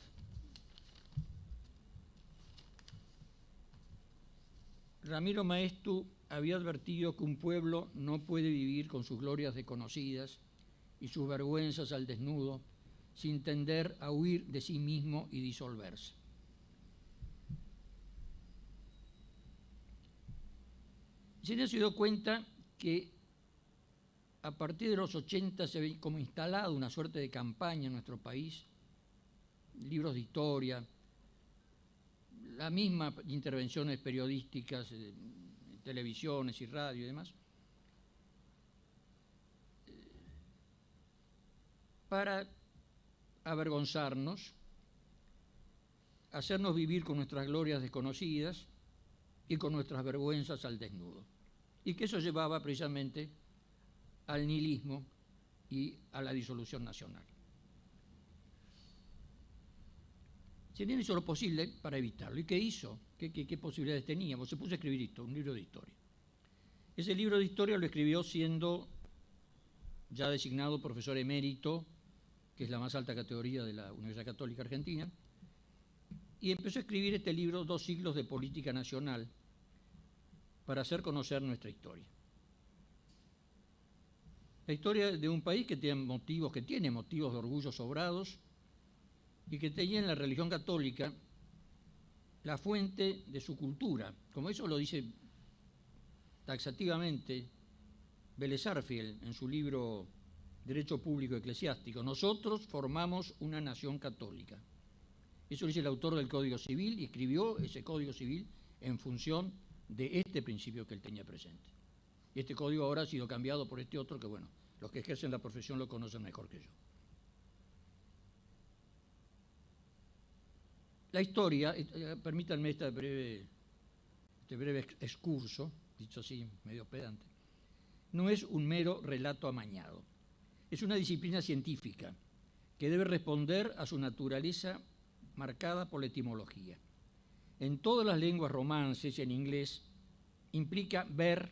Ramiro Maeztu había advertido que un pueblo no puede vivir con sus glorias desconocidas y sus vergüenzas al desnudo sin tender a huir de sí mismo y disolverse. Se dio cuenta que a partir de los 80 se había como instalado una suerte de campaña en nuestro país, libros de historia, las mismas intervenciones periodísticas, televisiones y radio y demás, para avergonzarnos, hacernos vivir con nuestras glorias desconocidas y con nuestras vergüenzas al desnudo. Y que eso llevaba precisamente al nihilismo y a la disolución nacional. Llerena hizo lo posible para evitarlo. ¿Y qué hizo? ¿Qué posibilidades teníamos? Se puso a escribir esto, un libro de historia. Ese libro de historia lo escribió siendo ya designado profesor emérito, que es la más alta categoría de la Universidad Católica Argentina, y empezó a escribir este libro, 2 siglos de política nacional, para hacer conocer nuestra historia. La historia de un país que tiene motivos de orgullo sobrados y que tenía en la religión católica la fuente de su cultura, como eso lo dice taxativamente Vélez Sarsfield en su libro Derecho Público Eclesiástico. Nosotros formamos una nación católica. Eso lo dice el autor del Código Civil y escribió ese Código Civil en función de este principio que él tenía presente. Y este código ahora ha sido cambiado por este otro que, bueno, los que ejercen la profesión lo conocen mejor que yo. La historia, permítanme este breve excurso, dicho así, medio pedante, no es un mero relato amañado. Es una disciplina científica que debe responder a su naturaleza marcada por la etimología. En todas las lenguas romances y en inglés implica ver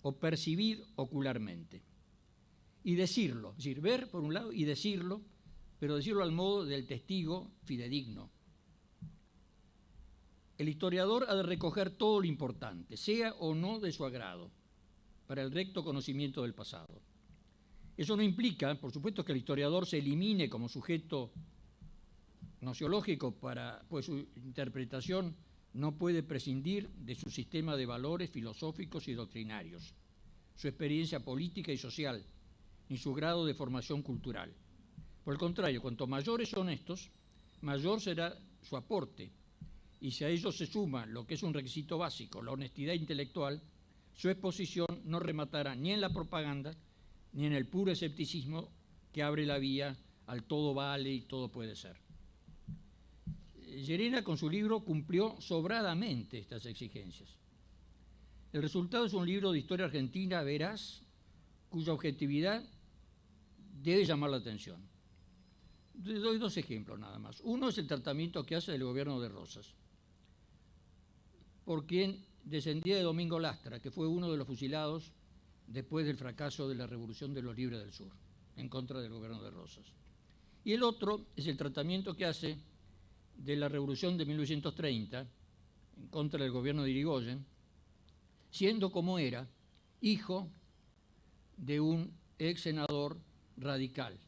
o percibir ocularmente. Y decirlo, es decir, ver por un lado y decirlo, pero decirlo al modo del testigo fidedigno. El historiador ha de recoger todo lo importante, sea o no de su agrado, para el recto conocimiento del pasado. Eso no implica, por supuesto, que el historiador se elimine como sujeto nociológico, pues su interpretación no puede prescindir de su sistema de valores filosóficos y doctrinarios, su experiencia política y social, ni su grado de formación cultural. Por el contrario, cuanto mayores son estos, mayor será su aporte, y si a ello se suma lo que es un requisito básico, la honestidad intelectual, su exposición no rematará ni en la propaganda ni en el puro escepticismo que abre la vía al todo vale y todo puede ser. Llerena con su libro cumplió sobradamente estas exigencias. El resultado es un libro de historia argentina veraz, cuya objetividad debe llamar la atención. Doy 2 ejemplos nada más. Uno es el tratamiento que hace del gobierno de Rosas, por quien descendía de Domingo Lastra, que fue uno de los fusilados después del fracaso de la Revolución de los Libres del Sur, en contra del gobierno de Rosas. Y el otro es el tratamiento que hace de la Revolución de 1930, en contra del gobierno de Irigoyen, siendo como era, hijo de un ex senador radical.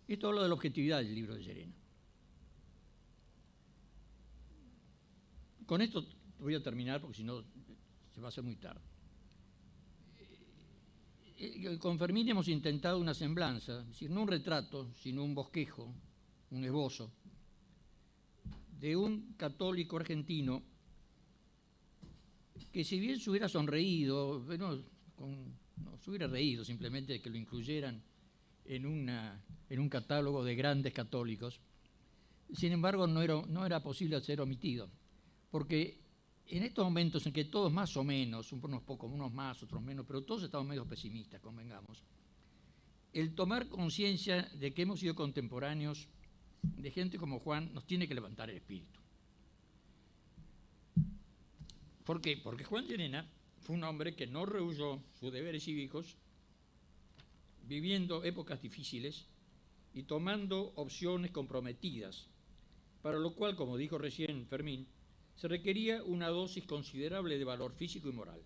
Esto habla de la objetividad del libro de Llerena. Con esto voy a terminar porque si no se va a hacer muy tarde. Con Fermín hemos intentado una semblanza, es decir, no un retrato, sino un bosquejo, un esbozo, de un católico argentino que si bien se hubiera sonreído, no se hubiera reído simplemente de que lo incluyeran en un catálogo de grandes católicos, sin embargo no era posible ser omitido, porque en estos momentos en que todos más o menos, unos pocos, unos más, otros menos, pero todos estamos medio pesimistas, convengamos, el tomar conciencia de que hemos sido contemporáneos de gente como Juan nos tiene que levantar el espíritu. ¿Por qué? Porque Juan Llerena fue un hombre que no rehuyó sus deberes cívicos, viviendo épocas difíciles y tomando opciones comprometidas, para lo cual, como dijo recién Fermín, se requería una dosis considerable de valor físico y moral.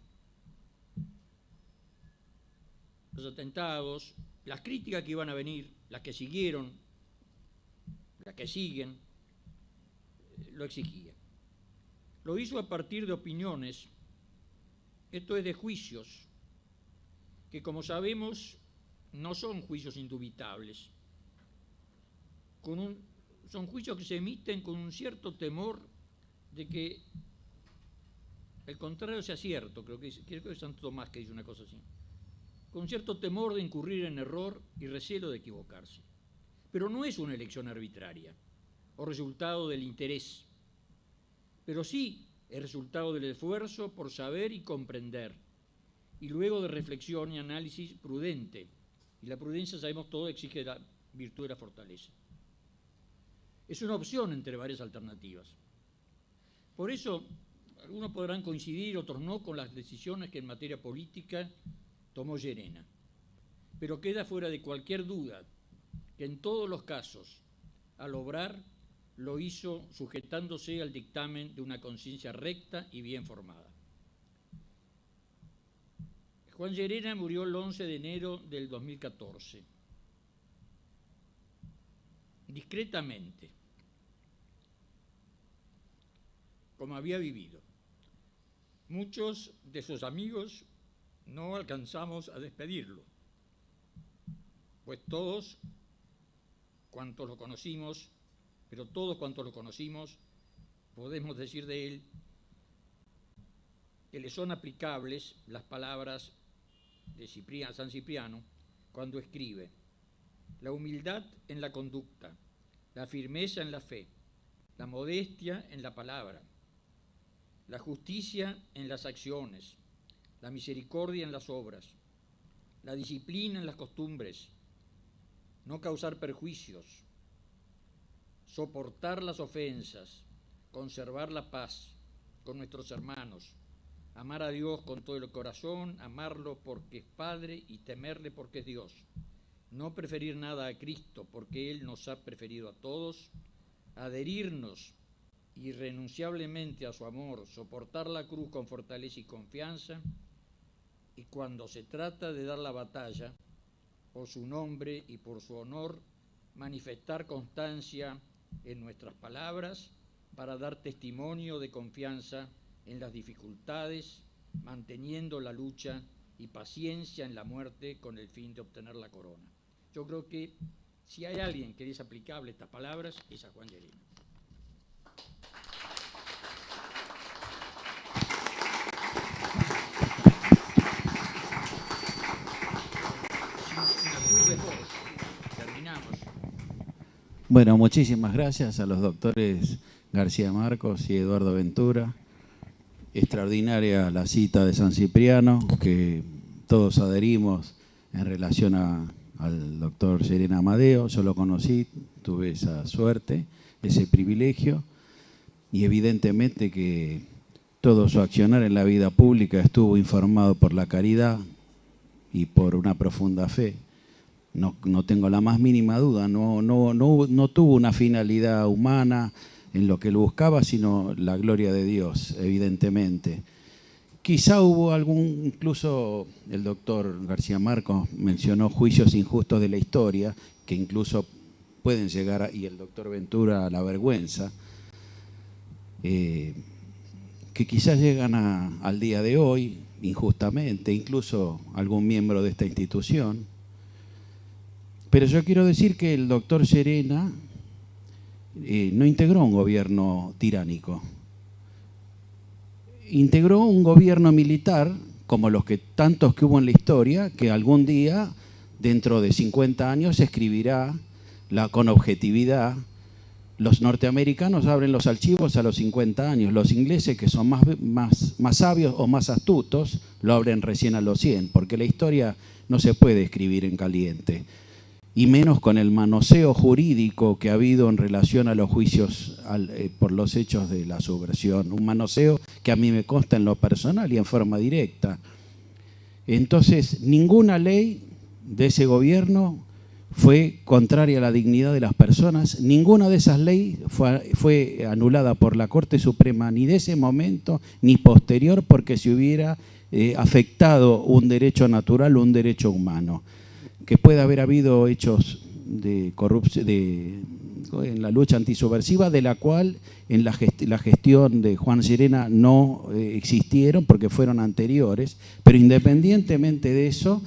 Los atentados, las críticas que iban a venir, las que siguieron, las que siguen, lo exigían. Lo hizo a partir de opiniones, esto es de juicios, que como sabemos no son juicios indubitables, con un son juicios que se emiten con un cierto temor de que el contrario sea cierto. Creo que es Santo Tomás que dice una cosa así. Con cierto temor de incurrir en error y recelo de equivocarse. Pero no es una elección arbitraria o resultado del interés, pero sí es resultado del esfuerzo por saber y comprender, y luego de reflexión y análisis prudente. Y la prudencia, sabemos todo, exige la virtud de la fortaleza. Es una opción entre varias alternativas. Por eso, algunos podrán coincidir, otros no, con las decisiones que en materia política tomó Llerena. Pero queda fuera de cualquier duda que en todos los casos, al obrar, lo hizo sujetándose al dictamen de una conciencia recta y bien formada. Juan Llerena murió el 11 de enero del 2014. Discretamente, como había vivido. Muchos de sus amigos no alcanzamos a despedirlo, pues todos cuantos lo conocimos, podemos decir de él que le son aplicables las palabras de San Cipriano cuando escribe: la humildad en la conducta, la firmeza en la fe, la modestia en la palabra, la justicia en las acciones, la misericordia en las obras, la disciplina en las costumbres, no causar perjuicios, soportar las ofensas, conservar la paz con nuestros hermanos, amar a Dios con todo el corazón, amarlo porque es Padre y temerle porque es Dios, no preferir nada a Cristo porque Él nos ha preferido a todos, adherirnos irrenunciablemente a su amor, soportar la cruz con fortaleza y confianza, y cuando se trata de dar la batalla, por su nombre y por su honor, manifestar constancia en nuestras palabras para dar testimonio de confianza en las dificultades, manteniendo la lucha y paciencia en la muerte con el fin de obtener la corona. Yo creo que si hay alguien que es aplicable estas palabras, es a Juan Llerena. Terminamos. Bueno, muchísimas gracias a los doctores García Marcos y Eduardo Ventura. Extraordinaria la cita de San Cipriano, que todos adherimos en relación al doctor Llerena Amadeo. Yo lo conocí, tuve esa suerte, ese privilegio, y evidentemente que todo su accionar en la vida pública estuvo informado por la caridad y por una profunda fe. No tengo la más mínima duda, no tuvo una finalidad humana en lo que él buscaba, sino la gloria de Dios, evidentemente. Quizá hubo incluso el doctor García Marcos mencionó juicios injustos de la historia, que incluso pueden llegar, y el doctor Ventura, a la vergüenza, que quizás llegan al día de hoy, injustamente, incluso algún miembro de esta institución. Pero yo quiero decir que el doctor Llerena no integró un gobierno tiránico. Integró un gobierno militar, como los tantos que hubo en la historia, que algún día, dentro de 50 años, se escribirá con objetividad. Los norteamericanos abren los archivos a los 50 años. Los ingleses, que son más sabios o más astutos, lo abren recién a los 100, porque la historia no se puede escribir en caliente. Y menos con el manoseo jurídico que ha habido en relación a los juicios por los hechos de la subversión. Un manoseo que a mí me consta en lo personal y en forma directa. Entonces, ninguna ley de ese gobierno fue contraria a la dignidad de las personas. Ninguna de esas leyes fue anulada por la Corte Suprema, ni de ese momento, ni posterior, porque se hubiera afectado un derecho natural o un derecho humano. Que puede haber habido hechos de corrupción en la lucha antisubversiva, de la cual en la gestión de Juan Llerena no existieron porque fueron anteriores, pero independientemente de eso,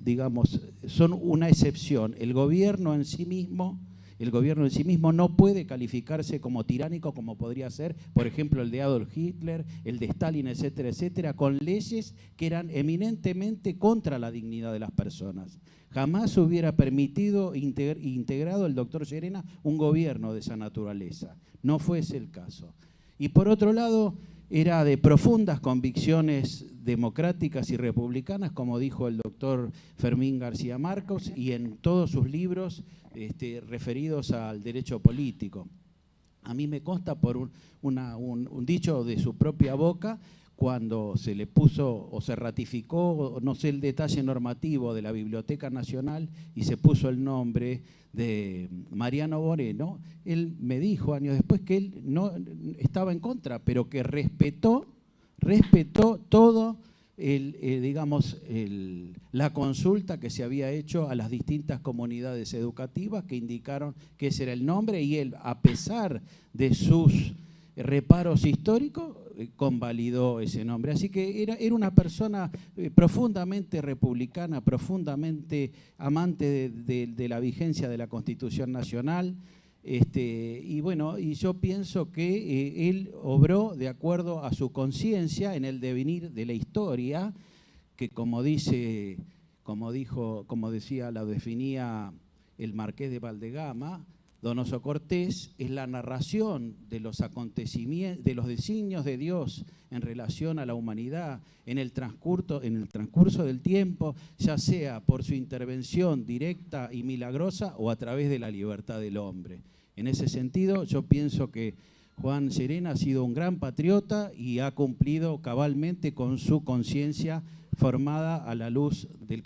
digamos, son una excepción. El gobierno en sí mismo el gobierno en sí mismo no puede calificarse como tiránico como podría ser, por ejemplo, el de Adolf Hitler, el de Stalin, etcétera, etcétera, con leyes que eran eminentemente contra la dignidad de las personas. Jamás hubiera permitido, integrado el doctor Llerena, un gobierno de esa naturaleza. No fue ese el caso. Y por otro lado, era de profundas convicciones democráticas y republicanas, como dijo el doctor Fermín García Marcos, y en todos sus libros referidos al derecho político. A mí me consta por un dicho de su propia boca, cuando se le puso o se ratificó, no sé el detalle normativo de la Biblioteca Nacional, y se puso el nombre de Mariano Moreno, él me dijo años después que él no estaba en contra, pero que respetó todo la consulta que se había hecho a las distintas comunidades educativas que indicaron que ese era el nombre, y él, a pesar de sus reparos históricos, convalidó ese nombre. Así que era una persona profundamente republicana, profundamente amante de la vigencia de la Constitución Nacional. Y bueno, y yo pienso que él obró de acuerdo a su conciencia en el devenir de la historia, que como decía, la definía el Marqués de Valdegama, Donoso Cortés, es la narración de los acontecimientos, de los designios de Dios en relación a la humanidad en el transcurso del tiempo, ya sea por su intervención directa y milagrosa o a través de la libertad del hombre. En ese sentido, yo pienso que Juan Llerena ha sido un gran patriota y ha cumplido cabalmente con su conciencia formada a la luz del